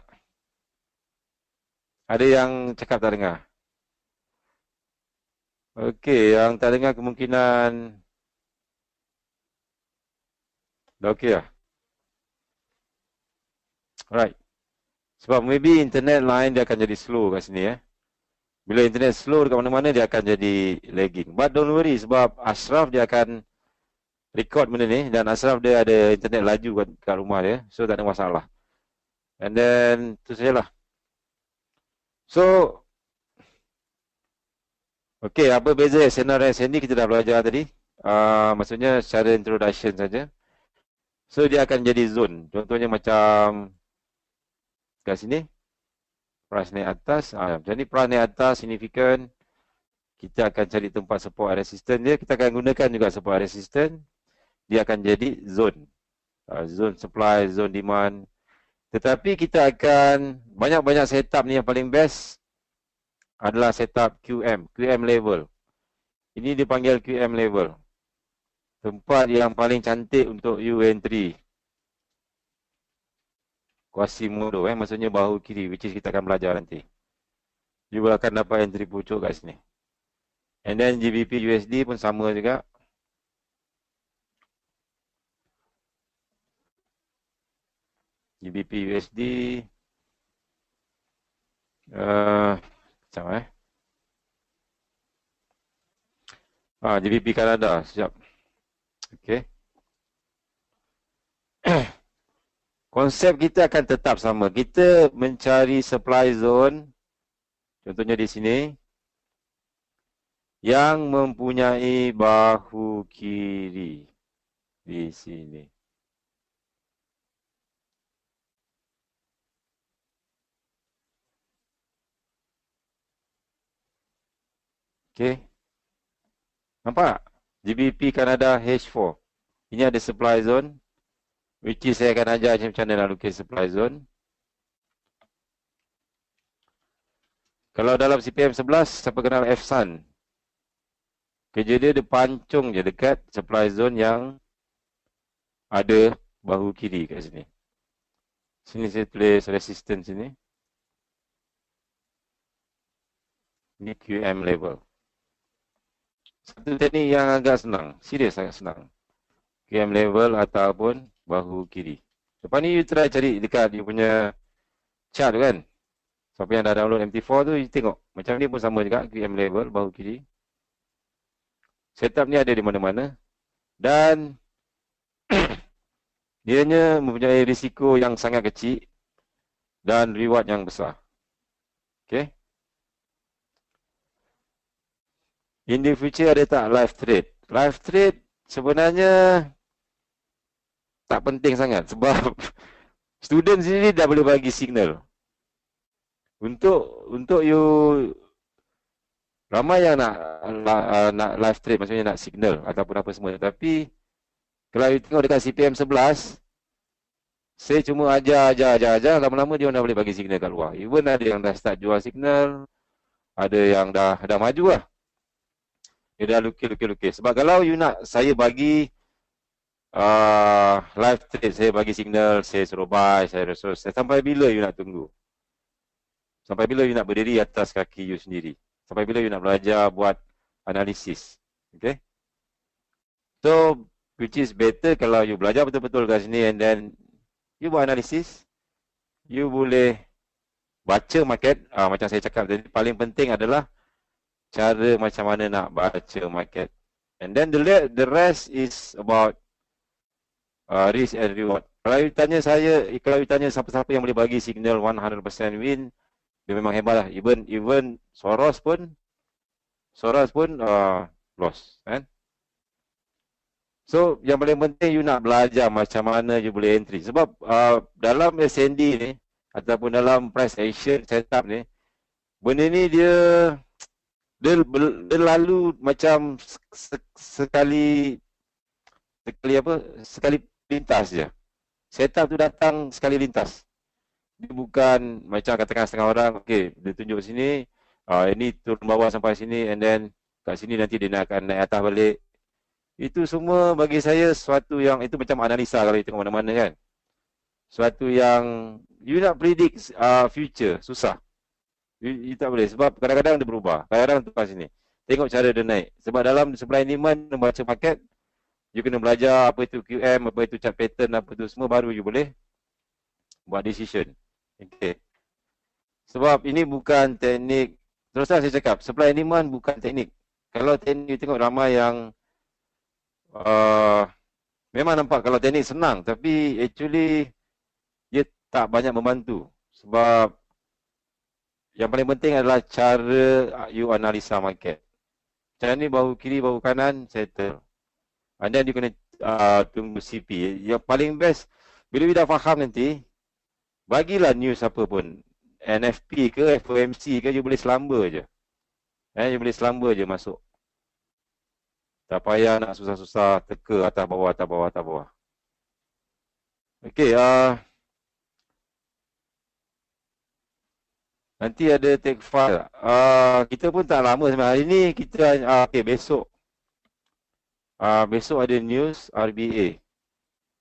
A: Ada yang cakap tak dengar? Okay, yang tak dengar kemungkinan dah okay lah. Alright. Sebab maybe internet line dia akan jadi slow kat sini Bila internet slow dekat mana-mana dia akan jadi lagging. But don't worry sebab Ashraf dia akan record benda ni dan Ashraf dia ada internet laju kat rumah dia. So tak ada masalah. And then tu sajalah. So okay, apa beza SNR dan SND kita dah belajar tadi. Maksudnya secara introduction saja. So dia akan jadi zone. Contohnya macam kat sini price naik atas, macam ni price naik atas signifikan, kita akan cari tempat support and resistance dia, kita akan gunakan juga support and resistance, dia akan jadi zone, zone supply, zone demand. Tetapi kita akan banyak-banyak setup ni, yang paling best adalah setup QM level. Ini dipanggil QM level, tempat yang paling cantik untuk you entry. Quasimodo maksudnya bahu kiri, which is kita akan belajar nanti. You akan dapat entry pucuk kat sini. And then GBP USD pun sama juga. GBP USD macam GBP Kanada, siap. Okay. Konsep kita akan tetap sama. Kita mencari supply zone, contohnya di sini, yang mempunyai bahu kiri di sini. Okay. Nampak? GBP Kanada H4. Ini ada supply zone. Which is saya akan ajar macam mana nak lukis supply zone. Kalau dalam CPM 11, siapa kenal F-Sun? Kerja dia pancung je dekat supply zone yang ada bahu kiri kat sini. Sini saya tulis resistance sini. Ini QM level. Satu teknik yang agak senang. Serius sangat senang. QM level ataupun bahu kiri. Lepas ni you try cari dekat you punya chart tu kan. Siapa yang dah download MT4 tu, you tengok. Macam ni pun sama juga, QM level, bahu kiri. Setup ni ada di mana-mana. Dan dianya mempunyai risiko yang sangat kecil dan reward yang besar. Okay. In the future ada tak live trade? Live trade sebenarnya tak penting sangat sebab student sendiri dah boleh bagi signal. Untuk you ramai yang nak live trade, maksudnya nak signal ataupun apa semua. Tapi kalau you tengok dekat CPM 11, saya cuma ajar, lama-lama dia dah boleh bagi signal kat luar. Even ada yang dah start jual signal, ada yang dah maju lah. Dia dah lukis. Sebab kalau you nak saya bagi live trade, saya bagi signal, saya suruh buy, saya suruh, sampai bila you nak tunggu? Sampai bila you nak berdiri atas kaki you sendiri? Sampai bila you nak belajar buat analisis? Okay? So, which is better kalau you belajar betul-betul kat sini and then you buat analisis, you boleh baca market. Macam saya cakap tadi, paling penting adalah cara macam mana nak baca market. And then the rest is about risk and reward. Kalau you tanya saya, kalau you tanya siapa-siapa yang boleh bagi signal 100% win, dia memang hebat lah. Even Soros pun loss, kan? So, yang paling penting you nak belajar macam mana you boleh entry. Sebab dalam SND ni, ataupun dalam price action setup ni, benda ni dia lalu macam sekali lintas je. Setup tu datang sekali lintas. Dia bukan macam katakan setengah orang, okey, dia tunjuk sini, ini turun bawah sampai sini, and then kat sini nanti dia akan naik atas balik. Itu semua bagi saya sesuatu yang, itu macam analisa kalau you tengok mana-mana kan. Sesuatu yang you nak predict future, susah. You tak boleh, sebab kadang-kadang dia berubah. Kadang-kadang tukar sini. Tengok cara dia naik. Sebab dalam supply and demand, membaca market, you kena belajar apa itu QM, apa itu chart pattern, apa itu semua, baru you boleh buat decision. Okay. Sebab ini bukan teknik, terus terang saya cakap, supply and demand bukan teknik. Kalau teknik, you tengok ramai yang memang nampak kalau teknik senang, tapi actually dia tak banyak membantu. Sebab yang paling penting adalah cara you analisa market. Macam ni, bahu kiri, bahu kanan, settle. And then you kena tunggu CP. Yang paling best, bila you dah faham nanti, bagilah news apa pun. NFP ke, FOMC ke, you boleh selamba je. You boleh selamba je masuk. Tak payah nak susah-susah teka atas bawah. Okey, nanti ada take file. Kita pun tak lama sebenarnya. Hari ni kita, okey, besok. Besok ada news RBA.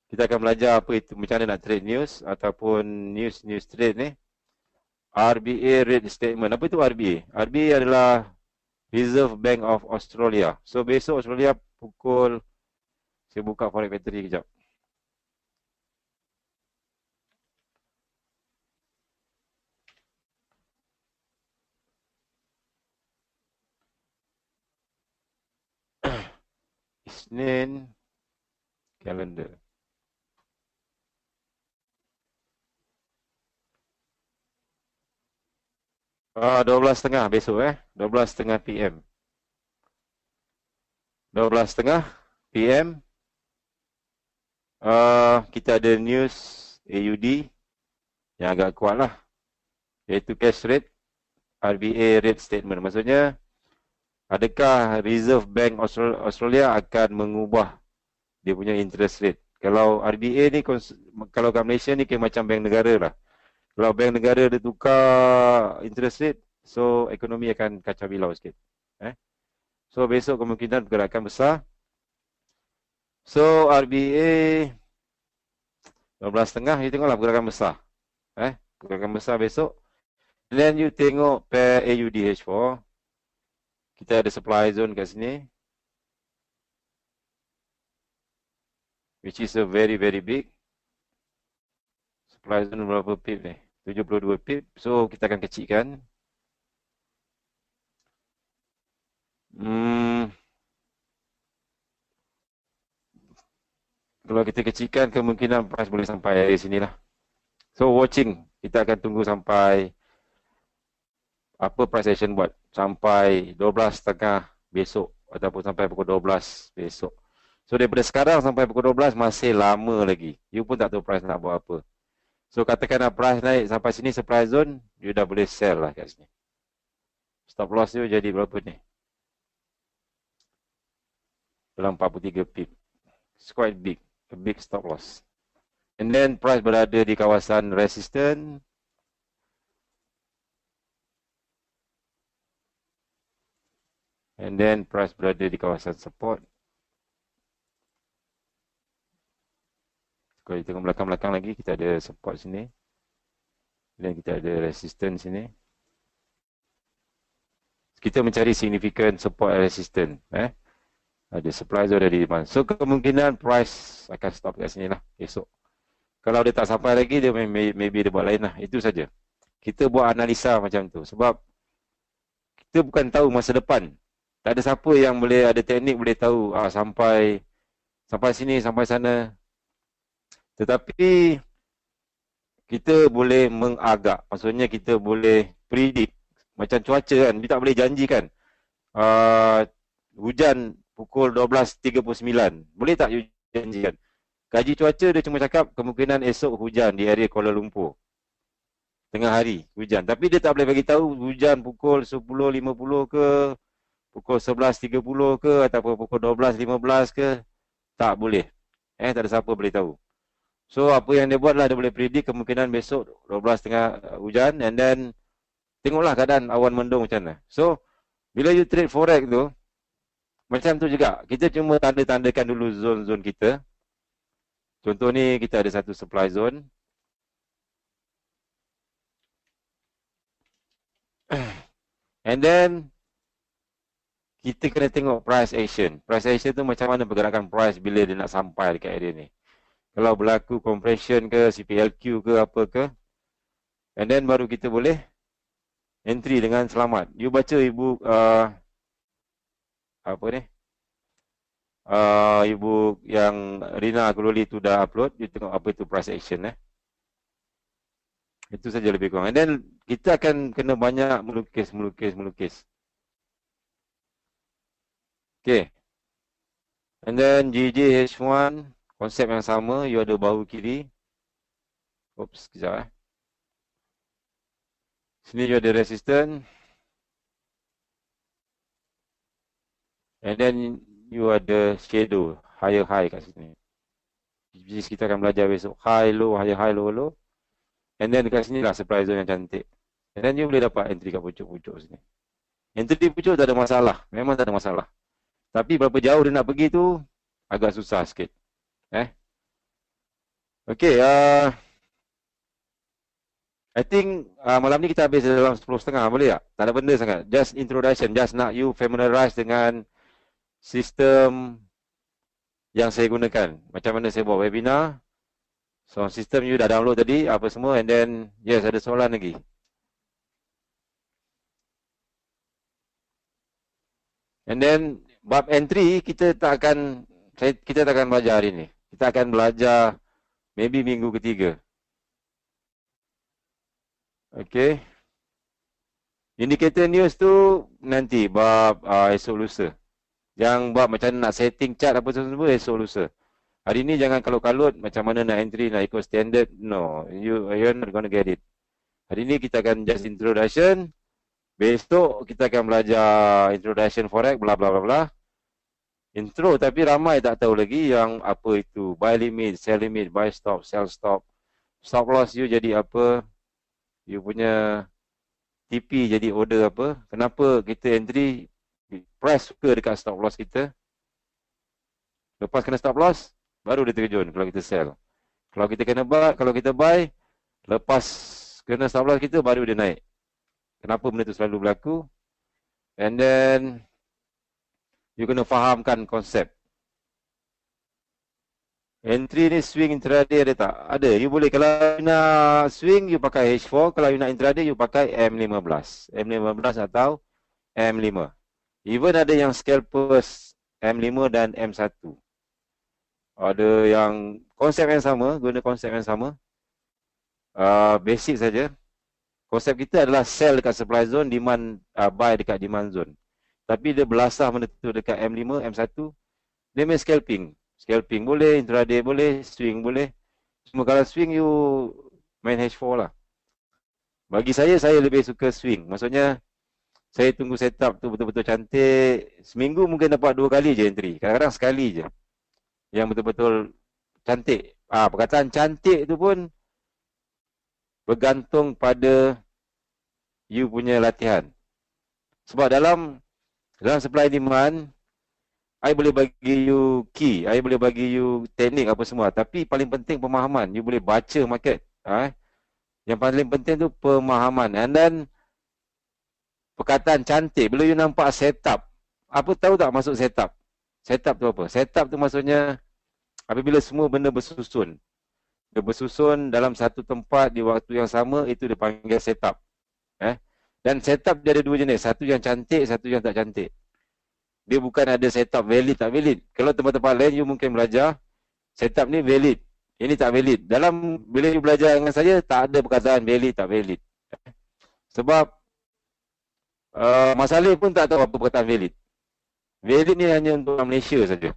A: Kita akan belajar apa itu, macam mana nak trade news ataupun news trade ni. RBA rate statement. Apa itu RBA? RBA adalah Reserve Bank of Australia. So besok Australia pukul, saya buka Forex Factory kejap. Isnin kalender. 12.30 besok 12.30 PM. 12.30 PM. Kita ada news AUD yang agak kuat lah, iaitu cash rate, RBA rate statement. Maksudnya, adakah Reserve Bank Australia akan mengubah dia punya interest rate? Kalau RBA ni, kalau kat Malaysia ni macam bank negara lah. Kalau bank negara dia tukar interest rate, so ekonomi akan kacau bilau sikit. So besok kemungkinan pergerakan besar. So RBA 12.30, you tengoklah pergerakan besar. Pergerakan besar besok. Then you tengok pair AUDH4. Kita ada supply zone kat sini, which is a very very big supply zone. Berapa pip ni? 72 pip. So kita akan kecilkan. Kalau kita kecilkan, kemungkinan price boleh sampai di sini lah. So watching, kita akan tunggu sampai apa price action buat. Sampai 12.30 besok ataupun sampai pukul 12 besok. So daripada sekarang sampai pukul 12 masih lama lagi. You pun tak tahu price nak buat apa. So katakanlah price naik sampai sini supply zone, you dah boleh sell lah kat sini. Stop loss you jadi berapa ni? Dalam 43 pip. It's quite big. A big stop loss. And then price berada di kawasan resistance. And then price berada di kawasan support. Kalau kita tengok belakang-belakang lagi, kita ada support sini. Dan kita ada resistance sini. Kita mencari significant support and resistance. Ada supply zone, ada demand. So kemungkinan price akan stop kat sini lah esok. Kalau dia tak sampai lagi, dia maybe dia buat lain lah. Itu saja. Kita buat analisa macam tu. Sebab kita bukan tahu masa depan. Tak ada siapa yang boleh ada teknik boleh tahu sampai sini, sampai sana. Tetapi kita boleh mengagak. Maksudnya kita boleh predict. Macam cuaca kan, dia tak boleh janjikan. Hujan pukul 12.39. Boleh tak you janjikan? Kaji cuaca dia cuma cakap kemungkinan esok hujan di area Kuala Lumpur. Tengah hari hujan. Tapi dia tak boleh bagi tahu hujan pukul 10.50 ke, pukul 11.30 ke, ataupun pukul 12.15 ke. Tak boleh. Tak ada siapa boleh tahu. So apa yang dia buat lah, dia boleh predict kemungkinan besok 12.30 hujan. And then tengoklah keadaan awan mendung macam mana. So bila you trade forex tu, macam tu juga. Kita cuma tanda-tandakan dulu zone-zone kita. Contoh ni kita ada satu supply zone. And then kita kena tengok price action. Price action tu macam mana pergerakan price bila dia nak sampai dekat area ni. Kalau berlaku compression ke, CPLQ ke, apa ke. And then baru kita boleh entry dengan selamat. You baca ibu apa ni? Ibu yang Rina Gloli tu dah upload. You tengok apa itu price action. Itu saja lebih kurang. And then kita akan kena banyak melukis. Okay. And then GJH1, konsep yang sama. You ada bahu kiri. Oops, sekejap Sini you ada resistance. And then you ada shadow, higher high kat sini. Jadi kita akan belajar besok. High, low, higher high, low, low. And then dekat sini lah supply zone yang cantik. And then you boleh dapat entry kat pucuk-pucuk sini. Entry pucuk tak ada masalah. Memang tak ada masalah. Tapi berapa jauh dia nak pergi tu agak susah sikit. Okay, I think malam ni kita habis dalam 10.30, boleh tak? Tak ada benda sangat. Just introduction, just nak you familiarize dengan sistem yang saya gunakan. Macam mana saya buat webinar. So sistem you dah download tadi, apa semua. And then, yes, ada soalan lagi. And then, bab entry, kita tak akan belajar hari ni. Kita akan belajar maybe minggu ketiga. Okay. Indicator news tu nanti bab esok lusa. Yang bab macam nak setting chart apa semua esok lusa. Hari ni jangan kalut-kalut macam mana nak entry, nak ikut standard. No, you're not gonna get it. Hari ni kita akan just introduction. Besok kita akan belajar introduction forex, bla bla bla bla. Intro, tapi ramai tak tahu lagi yang apa itu. Buy limit, sell limit, buy stop, sell stop. Stop loss you jadi apa? You punya TP jadi order apa? Kenapa kita entry price suka dekat stop loss kita? Lepas kena stop loss, baru dia terjun kalau kita sell. Kalau kita buy, lepas kena stop loss kita baru dia naik. Kenapa benda tu selalu berlaku? And then you kena fahamkan konsep. Entry ni swing intraday ada tak? Ada. You boleh, kalau you nak swing, you pakai H4. Kalau you nak intraday, you pakai M15. M15 atau M5. Even ada yang scalpers M5 dan M1. Ada yang konsep yang sama, guna konsep yang sama. Basic saja. Konsep kita adalah sell dekat supply zone, demand buy dekat demand zone. Tapi dia belasah menetu dekat M5, M1. Dia main scalping. Scalping boleh, intraday boleh, swing boleh. Cuma kalau swing, you main H4 lah. Bagi saya lebih suka swing. Maksudnya, saya tunggu setup tu betul-betul cantik. Seminggu mungkin dapat 2 kali je entry. Kadang-kadang sekali je. Yang betul-betul cantik. Perkataan cantik tu pun bergantung pada you punya latihan. Sebab dalam supply demand, I boleh bagi you key, I boleh bagi you teknik apa semua. Tapi paling penting pemahaman. You boleh baca market. Yang paling penting tu pemahaman. And then, perkataan cantik. Bila you nampak setup. Apa tahu tak maksud setup? Setup tu apa? Setup tu maksudnya apabila semua benda bersusun. Dia bersusun dalam satu tempat di waktu yang sama, itu dipanggil setup. Dan setup dia ada 2 jenis. Satu yang cantik, satu yang tak cantik. Dia bukan ada setup valid tak valid. Kalau tempat-tempat lain you mungkin belajar setup ni valid, ini tak valid. Dalam bila you belajar dengan saya, tak ada perkataan valid tak valid. Sebab masalah pun tak tahu apa perkataan valid. Valid ni hanya untuk orang Malaysia saja.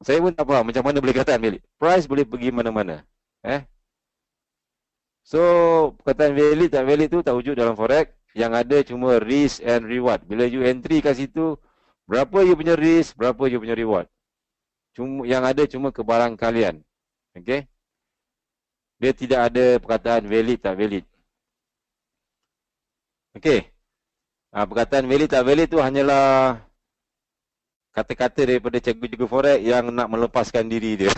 A: Saya pun tak faham macam mana boleh katakan valid. Price boleh pergi mana-mana. So perkataan valid tak valid tu tak wujud dalam forex. Yang ada cuma risk and reward. Bila you entry kat situ, berapa you punya risk, berapa you punya reward. Yang ada cuma kebarangkalian. Okay. Dia tidak ada perkataan valid tak valid. Okay. Perkataan valid tak valid tu hanyalah kata-kata daripada cikgu-cikgu forex yang nak melepaskan diri dia.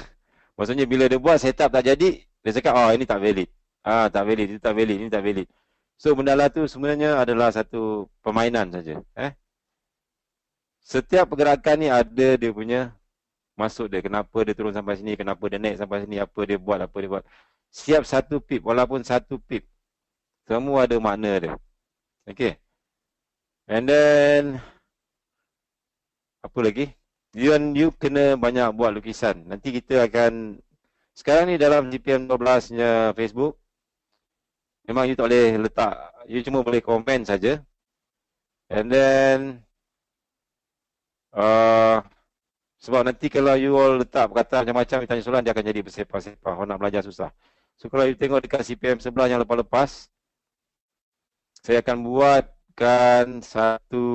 A: Maksudnya bila dia buat setup tak jadi, dia cakap, ini tak valid. Tak valid, ini tak valid, ini tak valid. So benda lah tu sebenarnya adalah satu permainan saja. Setiap pergerakan ni ada dia punya maksud dia. Kenapa dia turun sampai sini, kenapa dia naik sampai sini, apa dia buat. Setiap satu pip, walaupun satu pip, semua ada makna dia. Okay. And then, apa lagi? You kena banyak buat lukisan. Nanti kita akan, sekarang ni dalam GPM 12-nya Facebook, memang you tak boleh letak, you cuma boleh komen saja. And then, sebab nanti kalau you all letak perkataan macam-macam, you tanya soalan, dia akan jadi bersepah-sepah. Orang nak belajar susah. So kalau you tengok dekat CPM sebelah yang lepas-lepas, saya akan buatkan satu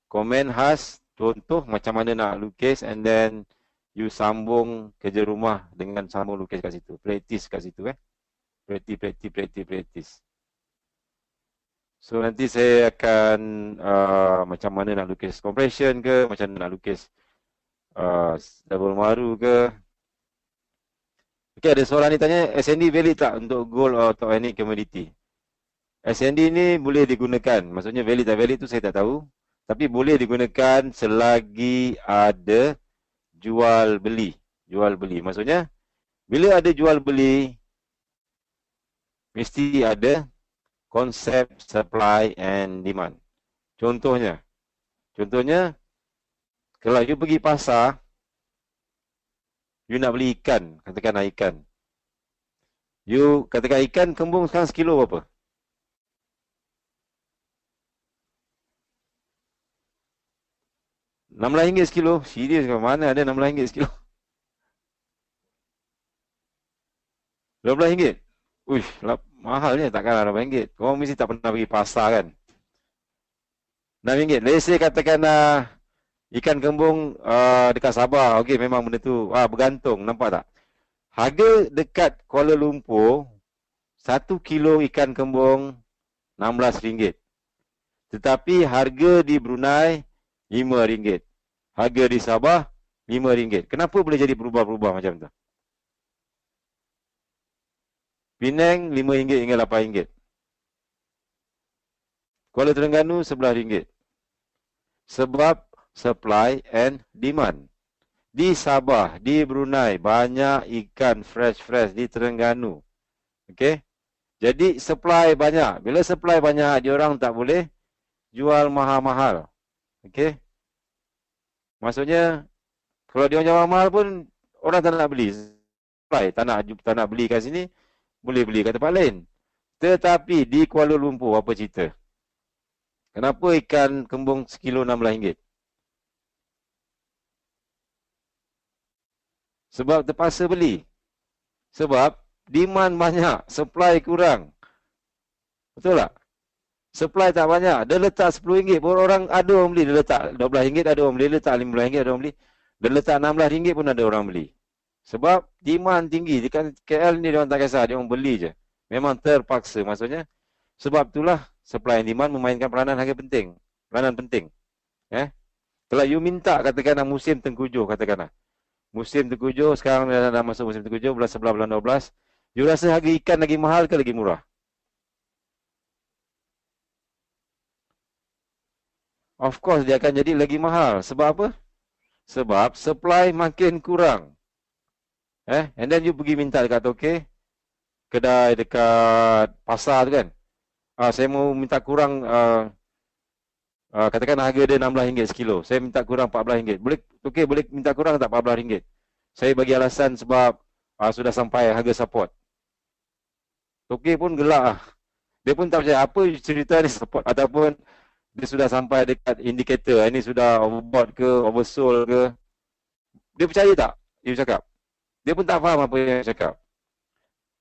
A: komen khas, contoh macam mana nak lukis, and then you sambung kerja rumah dengan sambung lukis kat situ. Practice kat situ. Practice. So nanti saya akan macam mana nak lukis compression ke, macam mana nak lukis double maru ke. Okay, ada soalan ni tanya, SND valid tak untuk gold atau any commodity? SND ni boleh digunakan, maksudnya valid tak valid tu saya tak tahu. Tapi boleh digunakan selagi ada jual beli. Jual beli, maksudnya bila ada jual beli, mesti ada konsep supply and demand. Contohnya, kalau you pergi pasar, you nak beli ikan, katakan ikan. You katakan ikan kembung sekarang sekilo berapa? RM16 sekilo. Serius ke? Mana ada RM16 sekilo? RM12. Uish, mahalnya takkan RM8. Kau mesti tak pernah pergi pasar kan? RM6. Let's say katakan ikan kembung dekat Sabah. Okey, memang benda tu bergantung. Nampak tak? Harga dekat Kuala Lumpur, 1 kilo ikan kembung RM16. Tetapi harga di Brunei RM5. Harga di Sabah RM5. Kenapa boleh jadi berubah-ubah macam tu? Penang RM5 hingga RM8. Kuala Terengganu RM11. Sebab supply and demand. Di Sabah, di Brunei, banyak ikan fresh-fresh di Terengganu. Okey? Jadi supply banyak. Bila supply banyak, diorang tak boleh jual mahal-mahal. Okey? Maksudnya, kalau dia jual mahal pun, orang tak nak beli. Supply, tak nak beli kat sini, boleh beli kat tempat lain. Tetapi di Kuala Lumpur, apa cerita? Kenapa ikan kembung sekilo RM16? Sebab terpaksa beli. Sebab demand banyak, supply kurang. Betul tak? Supply tak banyak. Dia letak RM10 pun orang ada orang beli. Dia letak RM12 ada orang beli. Dia letak RM15 ada orang beli. Dia letak RM16 pun ada orang beli. Sebab demand tinggi. Dekat KL ni dia orang tak kisah. Dia orang beli je. Memang terpaksa maksudnya. Sebab itulah supply and demand memainkan peranan harga penting. Peranan penting. Kalau you minta katakanlah musim tengkujuh katakanlah. Musim tengkujuh sekarang dah masuk musim tengkujuh bulan 11 bulan 12. You rasa harga ikan lagi mahal ke lagi murah? Of course dia akan jadi lagi mahal. Sebab apa? Sebab supply makin kurang. And then you pergi minta dekat toke, kedai dekat pasar tu kan. Saya mau minta kurang katakan harga dia RM16 sekilo. Saya minta kurang RM14. Boleh toke boleh minta kurang tak RM14? Saya bagi alasan sebab sudah sampai harga support. Toke pun gelak lah. Dia pun tak percaya apa cerita ni support ataupun dia sudah sampai dekat indikator. Ini sudah overbought ke, oversold ke. Dia percaya tak? Dia cakap. Dia pun tak faham apa yang dia cakap.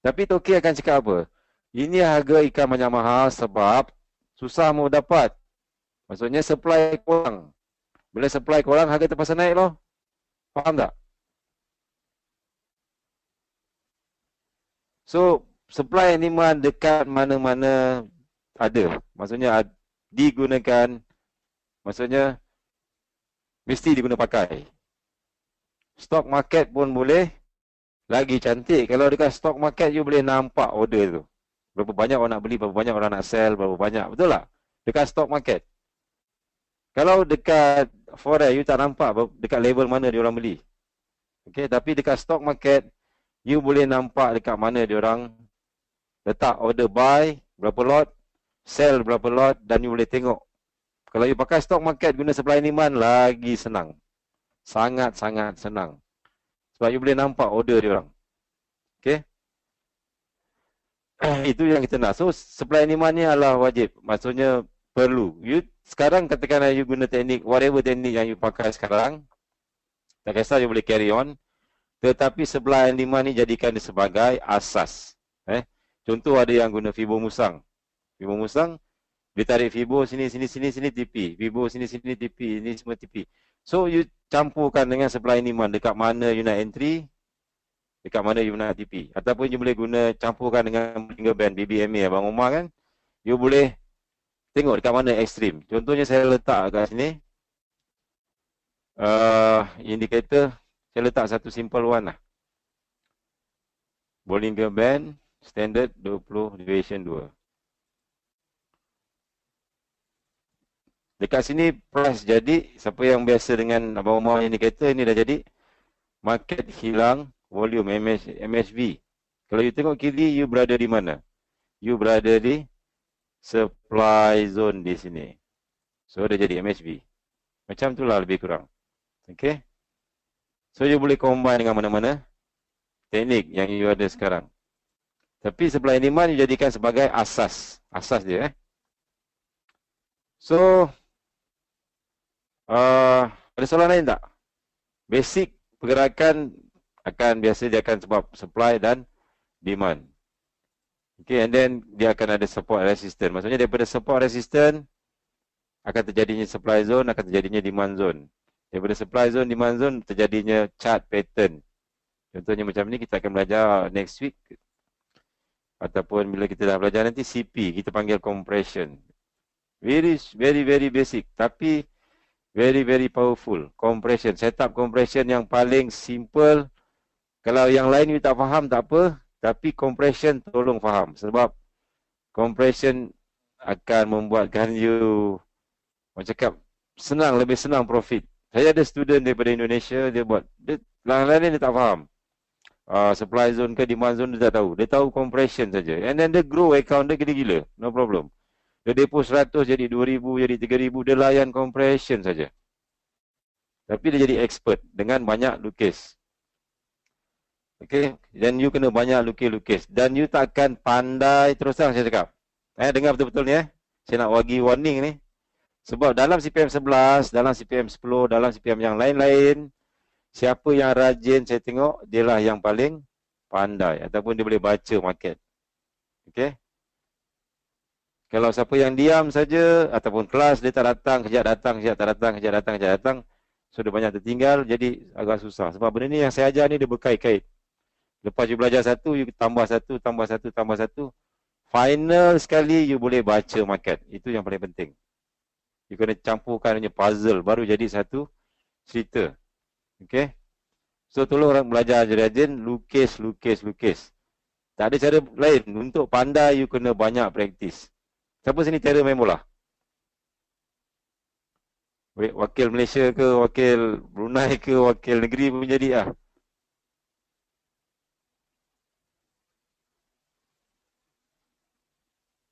A: Tapi toke akan cakap apa? Ini harga ikan banyak mahal sebab susah mau dapat. Maksudnya supply kurang. Bila supply kurang, harga terpaksa naik loh. Faham tak? So, supply and demand dekat mana-mana ada. Maksudnya digunakan, maksudnya mesti diguna pakai. Stock market pun boleh lagi cantik. Kalau dekat stock market you boleh nampak order tu. Berapa banyak orang nak beli, berapa banyak orang nak sell, berapa banyak. Betul tak? Dekat stock market. Kalau dekat forex you tak nampak dekat level mana dia orang beli. Okay, tapi dekat stock market you boleh nampak dekat mana dia orang letak order buy berapa lot, sell berapa lot dan you boleh tengok. Kalau you pakai stock market guna supply and demand lagi senang. Sangat-sangat senang. Sebab you boleh nampak order dia orang. Okay? Itu yang kita nak. So, supply and demand ni adalah wajib. Maksudnya, perlu. You sekarang katakan you guna teknik, whatever teknik yang you pakai sekarang, tak kisah you boleh carry on. Tetapi supply and demand ni jadikan dia sebagai asas. Contoh ada yang guna Fibo Musang. Fibo Musang, dia tarik Fibo sini, TP. Fibo sini, TP. Ini semua TP. So, you campurkan dengan supply and demand. Dekat mana you nak entry, dekat mana you nak TP. Ataupun you boleh guna campurkan dengan Bollinger Band, BBMA, Abang Omar kan. You boleh tengok dekat mana ekstrim. Contohnya saya letak kat sini. Indikator, saya letak satu simple one lah. Bollinger Band, standard 20, deviation 2. Dekat sini price jadi, siapa yang biasa dengan Abang Omar indikator ni dah jadi. Market hilang, volume MHV. Kalau you tengok kiri, you berada di mana? You berada di supply zone di sini. So, dia jadi MHV. Macam itulah lebih kurang. Okay. So, you boleh combine dengan mana-mana teknik yang you ada sekarang. Tapi supply and demand you jadikan sebagai asas. Asas dia. So, ada soalan lain tak? Basic pergerakan akan biasa dia akan sebab supply dan demand. Okay, and then dia akan ada support resistance. Maksudnya daripada support resistance akan terjadinya supply zone, akan terjadinya demand zone. Daripada supply zone, demand zone terjadinya chart pattern. Contohnya macam ni kita akan belajar next week. Ataupun bila kita dah belajar nanti CP, kita panggil compression. Very basic. Tapi very powerful. Compression. Setup compression yang paling simple. Kalau yang lain you tak faham tak apa. Tapi compression tolong faham. Sebab compression akan membuatkan you, macam cakap, lebih senang profit. Saya ada student daripada Indonesia, dia buat, lain-lain dia tak faham. Supply zone ke demand zone dia tak tahu. Dia tahu compression saja. And then dia grow account dia gila-gila. No problem. Dia depo 100 jadi 2,000, jadi 3,000. Dia layan compression saja. Tapi dia jadi expert dengan banyak lukis. Okay. Dan you kena banyak lukis-lukis. Dan you takkan pandai, terus terang saya cakap. Dengar betul-betul ni. Saya nak bagi warning ni. Sebab dalam CPM 11, dalam CPM 10, dalam CPM yang lain-lain, siapa yang rajin saya tengok, dialah yang paling pandai. Ataupun dia boleh baca market. Okay. Kalau siapa yang diam saja, ataupun kelas dia tak datang, kejap datang, kejap tak datang, kejap datang, kejap datang, sudah banyak tertinggal, jadi agak susah. Sebab benda ni yang saya ajar ni dia berkait-kait. Lepas you belajar satu, you tambah satu, tambah satu, tambah satu. Final sekali you boleh baca market. Itu yang paling penting. You kena campurkan punya puzzle, baru jadi satu cerita. Okay. So tolong orang belajar rajin, lukis, lukis, lukis. Tak ada cara lain. Untuk pandai, you kena banyak praktis. Siapa sini cara main bola? Wakil Malaysia ke, wakil Brunei ke, wakil negeri pun jadi lah.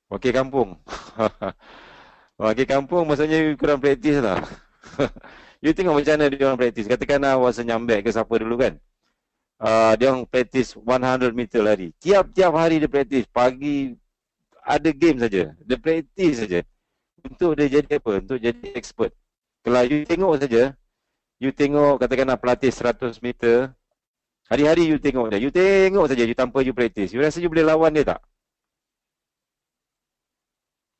A: Wakil kampung. Wakil kampung maksudnya you kurang praktis lah. You tengok macam mana dia orang praktis. Katakanlah Wasa Nyambek ke siapa dulu kan. Dia orang praktis 100 meter lari. Tiap-tiap hari dia praktis. Pagi ada game saja. Dia praktis saja. Untuk dia jadi apa? Untuk jadi expert. Kalau you tengok saja, you tengok katakanlah pelatih 100 meter, hari-hari you tengok dia. You tengok saja you tanpa you praktis. You rasa you boleh lawan dia tak?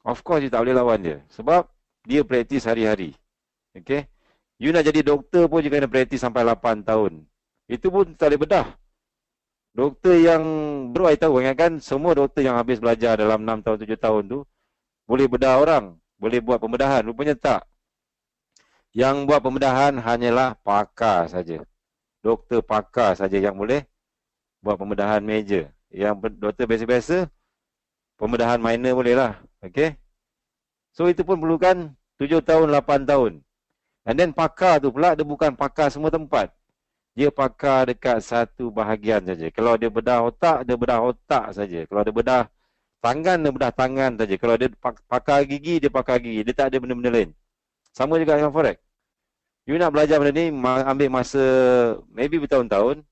A: Of course you tak boleh lawan dia. Sebab dia praktis hari-hari. Okay. You nak jadi doktor pun you kena praktis sampai 8 tahun. Itu pun tak boleh bedah. Doktor yang bro I tahu kan, semua doktor yang habis belajar dalam 6 tahun 7 tahun tu boleh bedah orang, boleh buat pembedahan. Rupanya tak. Yang buat pembedahan hanyalah pakar saja. Doktor pakar saja yang boleh buat pembedahan meja. Yang doktor biasa-biasa pembedahan minor boleh lah. Okay. So itu pun perlukan 7 tahun, 8 tahun. And then pakar tu pula, dia bukan pakar semua tempat. Dia pakar dekat satu bahagian saja. Kalau dia bedah otak saja. Kalau dia bedah tangan, dia bedah tangan saja. Kalau dia pakar gigi, dia pakar gigi. Dia tak ada benda-benda lain. Sama juga dengan forex. You nak belajar benda ni, ambil masa maybe bertahun-tahun,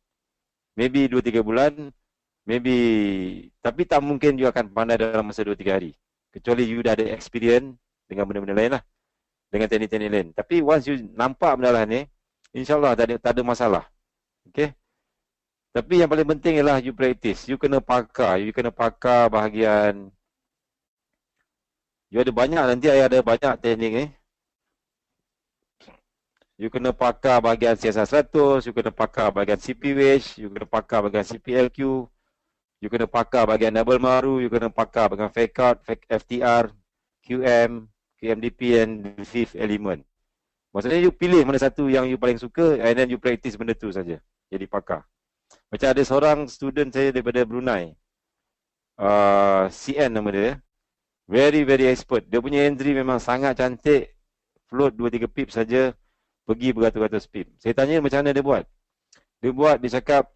A: maybe 2-3 bulan, maybe, tapi tak mungkin you akan pandai dalam masa 2-3 hari. Kecuali you dah ada experience dengan benda-benda lain lah. Dengan teknik-teknik lain. Tapi once you nampak benda lah ni, InsyaAllah tak ada masalah. Okay. Tapi yang paling penting ialah you practice. You kena pakar. You kena pakar bahagian. You ada banyak, nanti ada banyak teknik ni. You kena pakar bahagian CSR 100. You kena pakar bahagian CPWH. You kena pakar bahagian CPLQ. You kena pakar bahagian double maru. You kena pakar bahagian fake out, FTR, QM, QMDP and fifth element. Maksudnya you pilih mana satu yang you paling suka and then you practice benda tu saja. Jadi pakar. Macam ada seorang student saya daripada Brunei. CN nama dia. Very expert. Dia punya entry memang sangat cantik. Float 2-3 pip saja. Pergi beratus-ratus pip. Saya tanya macam mana dia buat. Dia cakap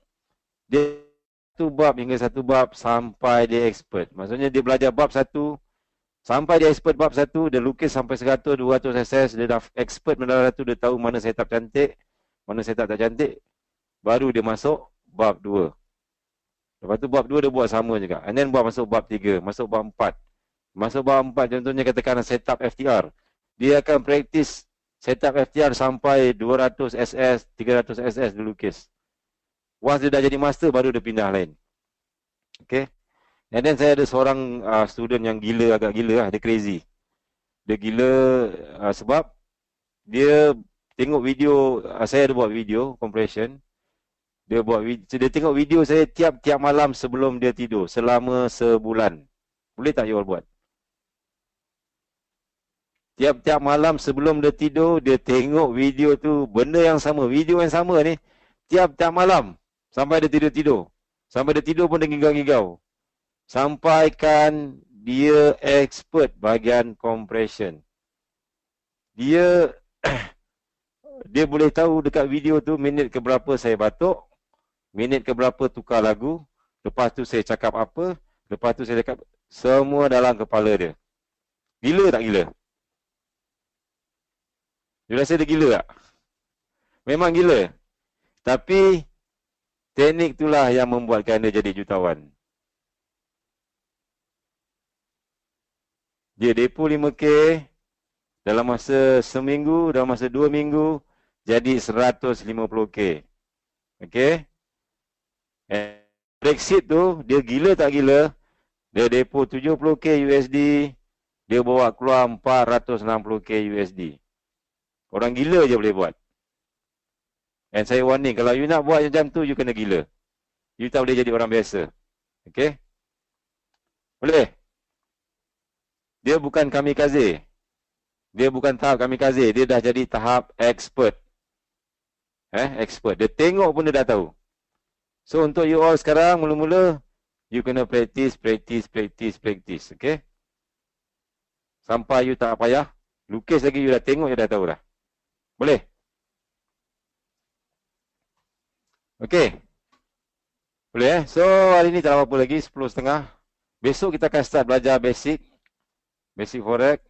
A: dia satu bab hingga satu bab sampai dia expert. Maksudnya dia belajar bab satu sampai dia expert bab 1, dia lukis sampai 100, 200 SS, dia dah expert benda tu, dia tahu mana setup cantik, mana setup tak cantik. Baru dia masuk bab 2. Lepas tu bab 2 dia buat sama juga. And then buat masuk bab 3, masuk bab 4. Masuk bab 4 contohnya katakan setup FTR. Dia akan praktis setup FTR sampai 200 SS, 300 SS dia lukis. Once dia dah jadi master, baru dia pindah lain. Okay. And then saya ada seorang student yang gila, agak gila lah, dia crazy. Dia gila sebab dia tengok video, saya ada buat video compression. Dia tengok video saya tiap-tiap malam sebelum dia tidur, selama sebulan. Boleh tak you all buat? Tiap-tiap malam sebelum dia tidur, dia tengok video tu, benda yang sama, video yang sama ni, tiap-tiap malam, sampai dia tidur-tidur. Sampai dia tidur pun dia gigau-gigau. Sampaikan dia expert bahagian compression. Dia dia boleh tahu dekat video tu minit ke berapa saya batuk, minit ke berapa tukar lagu, lepas tu saya cakap apa, lepas tu saya cakap, semua dalam kepala dia. Gila tak gila? You rasa dia gila tak? Memang gila. Tapi teknik itulah yang membuatkan dia jadi jutawan. Dia depo 5K dalam masa seminggu, dalam masa 2 minggu jadi 150K. Okey? Brexit tu dia gila tak gila? Dia depo 70K USD, dia bawa keluar 460K USD. Orang gila je boleh buat. And saya warning, kalau you nak buat macam tu, you kena gila. You tak boleh jadi orang biasa. Okay? Boleh? Dia bukan kamikaze. Dia bukan tahap kamikaze. Dia dah jadi tahap expert. Expert. Dia tengok pun dia dah tahu. So, untuk you all sekarang, mula-mula, you kena practice. Okay? Sampai you tak payah. Lukis lagi, you dah tengok, you dah tahu dah. Boleh? Okay. Boleh So, hari ni tak ada apa lagi, 10.30. Besok kita akan start belajar basic. Basic forex.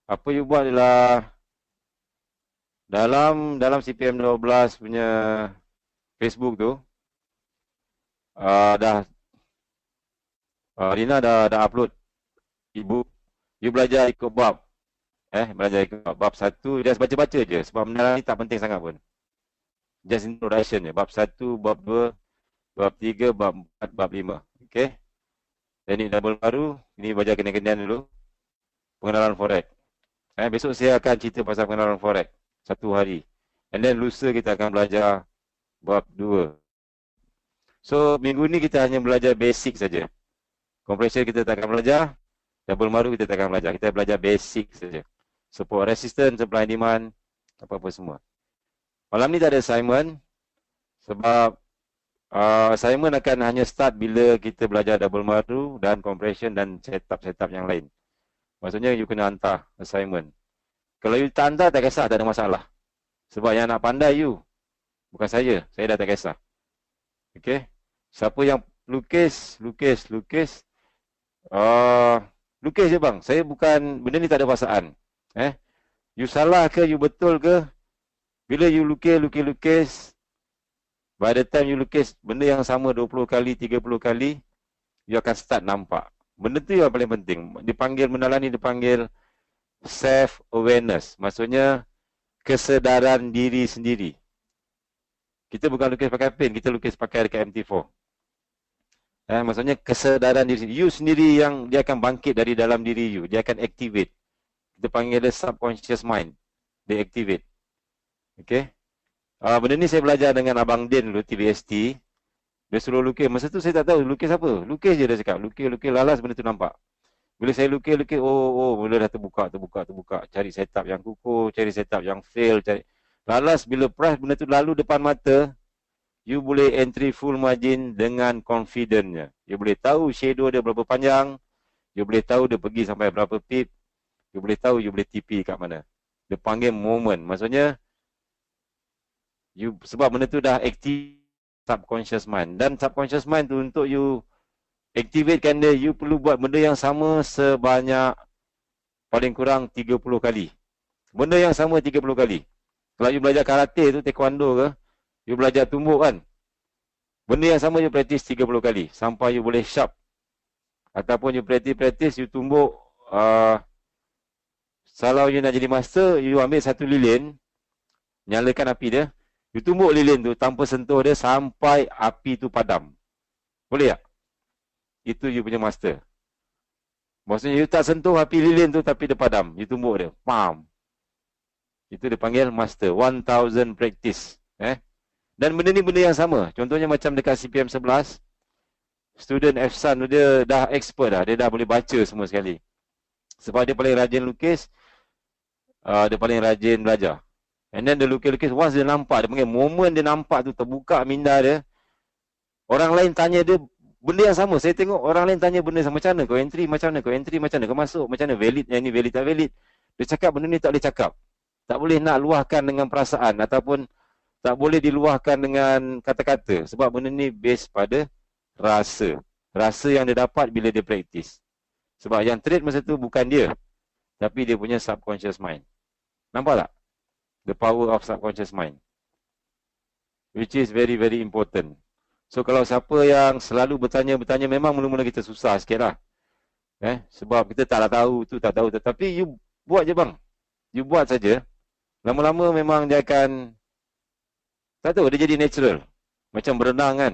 A: Apa you buat adalah dalam CPM 12 punya Facebook tu, Rina dah upload ebook. You belajar ikut bab. Belajar ikut bab 1, just baca-baca je. Sebab benda ni tak penting sangat pun. Just introduction je. Bab 1, bab 2, bab 3, bab 4, bab 5. Okay. Dan ini double baru. Ini belajar kena-kenaan dulu. Pengenalan forex. Besok saya akan cerita pasal pengenalan forex. 1 hari. And then lusa kita akan belajar bab 2. So, minggu ni kita hanya belajar basic saja. Compression kita tak akan belajar. Double baru kita tak akan belajar. Kita belajar basic saja. Support resistance, supply demand, apa-apa semua. Malam ni tak ada assignment. Sebab assignment akan hanya start bila kita belajar double baru dan compression dan setup yang lain. Maksudnya you kena hantar assignment. Kalau you tak hantar, tak kisah, tak ada masalah. Sebab yang nak pandai you, bukan saya dah tak kisah. Okay. Siapa yang lukis. Lukis je bang. Saya bukan, benda ni tak ada paksaan. You salah ke, you betul ke, bila you lukis, by the time you lukis benda yang sama 20 kali, 30 kali, you akan start nampak. Benda tu yang paling penting. Benda ni dipanggil self-awareness. Maksudnya, kesedaran diri sendiri. Kita bukan lukis pakai pen, kita lukis pakai dekat MT4. Maksudnya, kesedaran diri sendiri. You sendiri yang dia akan bangkit dari dalam diri you. Dia akan activate. Kita panggil dia subconscious mind. Dia activate. Okay. Benda ni saya belajar dengan Abang Din dulu, TBST. Dia suruh lukis. Masa tu saya tak tahu lukis apa. Lukis je dia cakap. Lukis, lalas benda tu nampak. Bila saya lukis, mula dah terbuka. Cari setup yang kukuh, cari setup yang fail. Lalas bila price benda tu lalu depan mata, you boleh entry full margin dengan confidentnya. You boleh tahu shadow dia berapa panjang. You boleh tahu dia pergi sampai berapa pip. You boleh tahu you boleh TP kat mana. Dia panggil moment. Maksudnya, sebab benda tu dah active subconscious mind. Dan subconscious mind tu untuk you activatekan dia, you perlu buat benda yang sama sebanyak paling kurang 30 kali. Benda yang sama 30 kali. Kalau you belajar karate tu, taekwondo ke, you belajar tumbuk kan. Benda yang sama you practice 30 kali. Sampai you boleh sharp. Ataupun you practice, you tumbuk. Kalau you nak jadi master, you ambil satu lilin. Nyalakan api dia. You tumbuk lilin tu tanpa sentuh dia sampai api tu padam. Boleh tak? Itu you punya master. Maksudnya you tak sentuh api lilin tu tapi dia padam. You tumbuk dia. Pam. Itu dipanggil master. 1000 practice. Dan benda ni benda yang sama. Contohnya macam dekat CPM 11. Student Efsan tu dia dah expert dah. Dia dah boleh baca semua sekali. Sebab dia paling rajin lukis. Dia paling rajin belajar. And then dia lukis-lukis, once dia nampak, dia panggil moment dia nampak tu terbuka minda dia. Orang lain tanya dia benda yang sama. Saya tengok orang lain tanya benda sama. Macam mana kau entry, macam mana kau entry, macam mana kau masuk, macam mana valid, yang ni valid tak valid. Dia cakap benda ni tak boleh cakap. Tak boleh nak luahkan dengan perasaan ataupun tak boleh diluahkan dengan kata-kata. Sebab benda ni base pada rasa. Rasa yang dia dapat bila dia praktis. Sebab yang trade masa tu bukan dia, tapi dia punya subconscious mind. Nampak tak? The power of subconscious mind. Which is very very important. So kalau siapa yang selalu bertanya-bertanya, memang mula-mula kita susah sikit lah. Sebab kita tak tahu tu, tak tahu. Tetapi you buat je bang. You buat saja. Lama-lama memang dia akan, tak tahu, dia jadi natural. Macam berenang kan.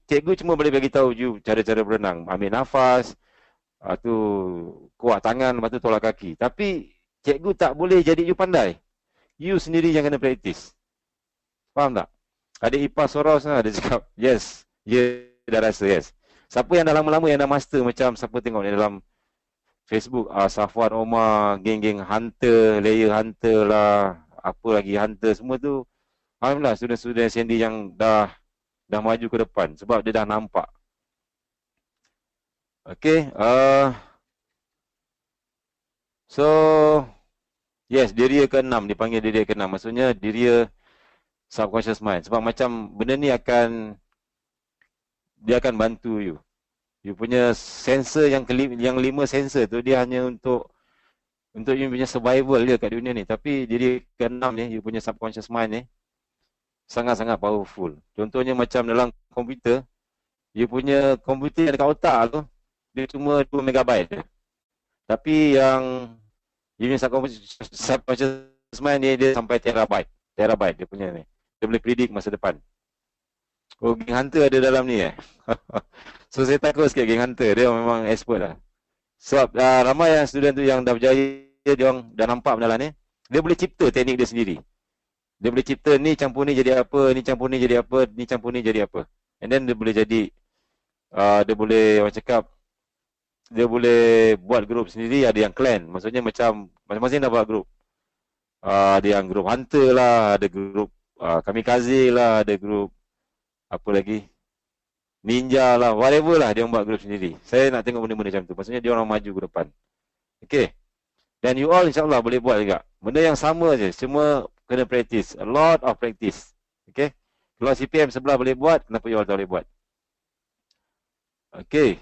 A: Cikgu cuma boleh bagi tahu you cara-cara berenang. Ambil nafas, tu kuat tangan, lepas tu tolak kaki. Tapi cikgu tak boleh jadi you pandai. You sendiri yang kena praktis. Faham tak? Ada Ipah Soros lah, dia cakap, yes, dia dah rasa, yes. Siapa yang dah lama-lama yang dah master, macam siapa tengok ni dalam Facebook, Safwan Omar, geng-geng Hunter, Layer Hunter lah, apa lagi Hunter, semua tu, alhamdulillah, student-student Sandy yang dah maju ke depan, sebab dia dah nampak. Okay, so, yes, diri ke-6, dipanggil diri ke-6, maksudnya diri subconscious mind. Sebab macam benda ni dia akan bantu you. You punya sensor yang 5 sensor tu, dia hanya untuk you punya survival dia kat dunia ni. Tapi diri ke-6 ni, you punya subconscious mind ni, sangat-sangat powerful. Contohnya macam dalam komputer, you punya komputer yang dekat otak tu, dia cuma 2 megabyte je. Tapi yang you punya subconscious mind ni, dia sampai terabyte dia punya ni. Dia boleh predict masa depan. Oh, geng Hunter ada dalam ni So saya takut sikit geng Hunter. Dia memang expert lah. Sebab ramai yang student tu yang dah berjaya, dia orang dah nampak benda lah ni. Dia boleh cipta teknik dia sendiri. Dia boleh cipta ni campur ni jadi apa, ni campur ni jadi apa, ni campur ni jadi apa. And then dia boleh jadi, dia boleh, orang cakap, dia boleh buat grup sendiri, ada yang clan. Maksudnya macam, masing-masing dah buat grup. Ada yang grup Hunter lah, ada grup Kamikaze lah, ada grup apa lagi, Ninja lah, whatever lah, dia orang buat grup sendiri. Saya nak tengok benda-benda macam tu. Maksudnya dia orang maju ke depan. Okay. Dan you all insyaAllah boleh buat juga. Benda yang sama je, cuma kena practice. A lot of practice. Okay. Kalau CPM sebelah boleh buat, kenapa you all tak boleh buat? Okay.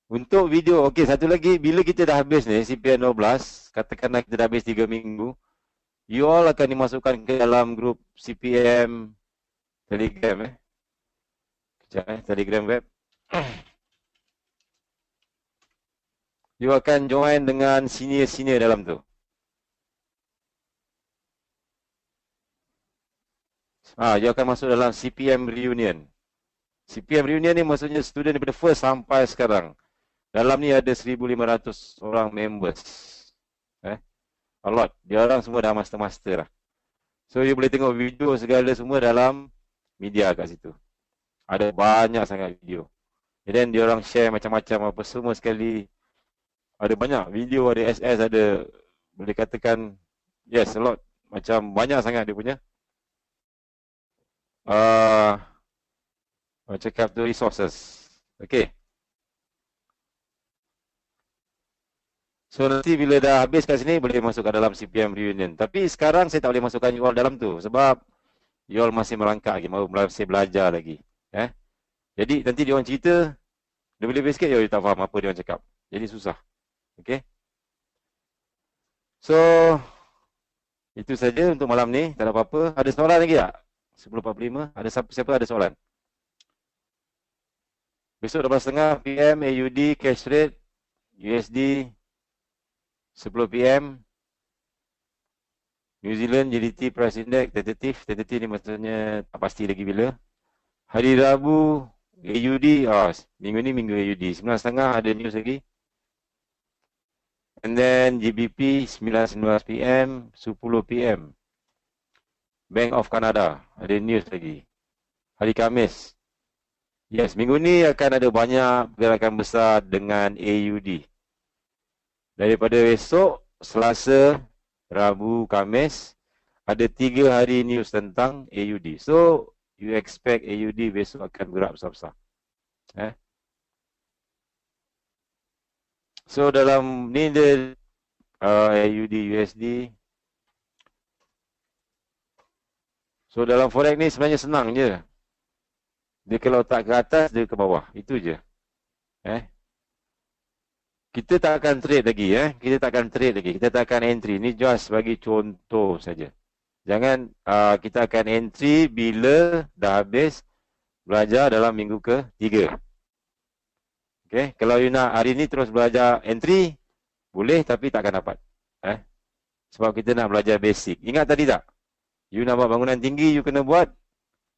A: Untuk video, okay, satu lagi, bila kita dah habis ni, CPM 12, katakanlah kita dah habis 3 minggu, you all akan dimasukkan ke dalam grup CPM Telegram Kejap Telegram web. You akan join dengan senior-senior dalam tu. You akan masuk dalam CPM Reunion. CPM Reunion ni maksudnya student daripada first sampai sekarang. Dalam ni ada 1,500 orang members. A lot. Dia orang semua dah master-master lah. So, you boleh tengok video segala semua dalam media kat situ. Ada banyak sangat video. And then, dia orang share macam-macam apa semua sekali. Ada banyak video, ada SS, ada boleh katakan, yes, a lot. Macam banyak sangat dia punya. Cakap tu resources. Okay. So nanti bila dah habis kat sini boleh masuk ke dalam CPM Reunion. Tapi sekarang saya tak boleh masukkan you all dalam tu sebab you all masih merangkak lagi, masih belajar lagi. Jadi nanti dia orang cerita, dia boleh sikit you tak faham apa dia orang cakap. Jadi susah. Okay. So itu saja untuk malam ni. Tak ada apa-apa. Ada soalan lagi tak? 10.45. Ada siapa ada soalan? Besok 12.30 PM AUD cash rate USD 10 PM New Zealand GDT price index tentatif ni maksudnya tak pasti lagi bila. Hari Rabu AUD minggu ni minggu AUD 9.30 ada news lagi. And then GBP 9.19 PM 10 PM Bank of Canada ada news lagi. Hari Khamis, yes, minggu ni akan ada banyak pergerakan besar dengan AUD. Daripada esok, Selasa, Rabu, Khamis, ada 3 hari news tentang AUD. So, you expect AUD besok akan bergerak besar-besar. So, dalam ni dia AUD, USD. So dalam forex ni sebenarnya senang je. Dia kalau tak ke atas, dia ke bawah. Itu je. Kita tak akan trade lagi. Kita tak akan trade lagi. Kita tak akan entry. Ni just bagi contoh saja. Jangan kita akan entry bila dah habis belajar dalam minggu ke-3. Okay. Kalau you nak hari ni terus belajar entry, boleh tapi tak akan dapat. Sebab kita nak belajar basic. Ingat tadi tak? You nak buat bangunan tinggi, you kena buat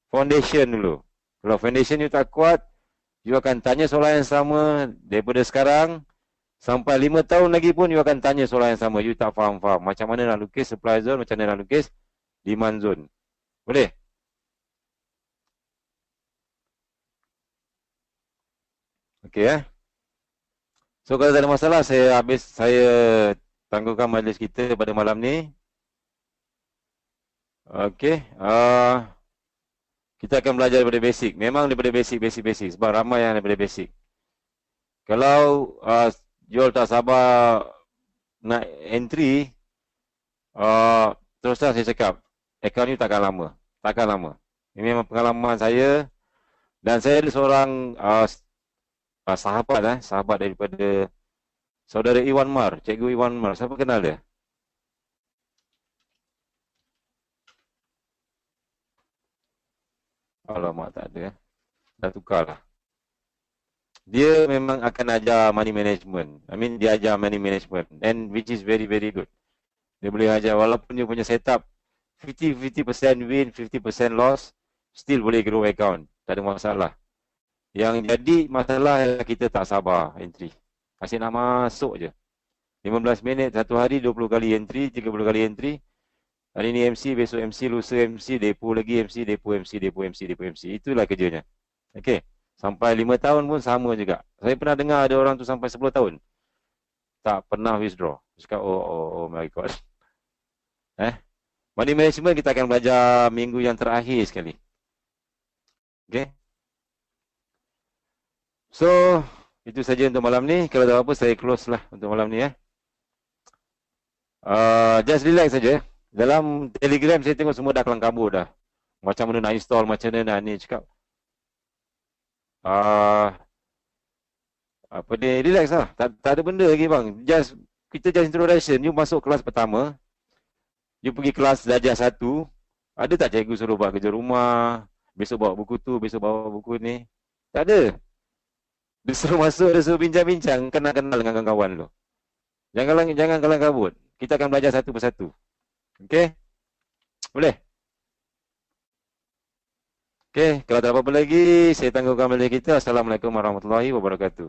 A: foundation dulu. Kalau foundation you tak kuat, you akan tanya soalan yang sama daripada sekarang sampai 5 tahun lagi pun you akan tanya soalan yang sama. You tak faham-faham. Macam mana nak lukis supply zone, macam mana nak lukis demand zone. Boleh? Okey. So kalau tak ada masalah, saya tangguhkan majlis kita pada malam ni. Okey. Kita akan belajar daripada basic. Memang daripada basic. Sebab ramai yang daripada basic. Kalau jual tak sabar nak entry, terus terang saya cakap, akaun ni takkan lama. Ini memang pengalaman saya. Dan saya ada seorang sahabat daripada saudara Iwan Mar, Cikgu Iwan Mar. Siapa kenal dia? Alamak, tak ada. Dah tukar lah. Dia memang akan ajar money management. Dia ajar money management. And which is very, very good. Dia boleh ajar walaupun dia punya setup 50% win, 50% loss, still boleh grow account. Tak ada masalah. Yang jadi masalah ialah kita tak sabar entry. Asyik nak masuk je. 15 minit, satu hari 20 kali entry, 30 kali entry. Hari ni MC, besok MC, lusa MC, depo lagi MC, depo MC. Itulah kerjanya. Okay. Sampai 5 tahun pun sama juga. Saya pernah dengar ada orang tu sampai 10 tahun. Tak pernah withdraw. Cakap, oh my God. Money management kita akan belajar minggu yang terakhir sekali. Okay. So, itu saja untuk malam ni. Kalau ada apa, saya close lah untuk malam ni. Just relax saja. Dalam Telegram saya tengok semua dah kelang kabut dah. Macam mana nak install, macam mana nak ni. Cakap, apa ni, relax lah. Tak ada benda lagi bang. Kita just introduction. You masuk kelas pertama. You pergi kelas darjah 1. Ada tak cikgu suruh buat kerja rumah? Besok bawa buku tu, besok bawa buku ni? Tak ada. Dia suruh masuk, dia suruh bincang-bincang. Kenal-kenal dengan kawan-kawan lu. Jangan kelang kabut. Kita akan belajar satu persatu. Okay? Boleh? Okay, kalau tak apa-apa lagi, saya tangguhkan majlis kita. Assalamualaikum warahmatullahi wabarakatuh.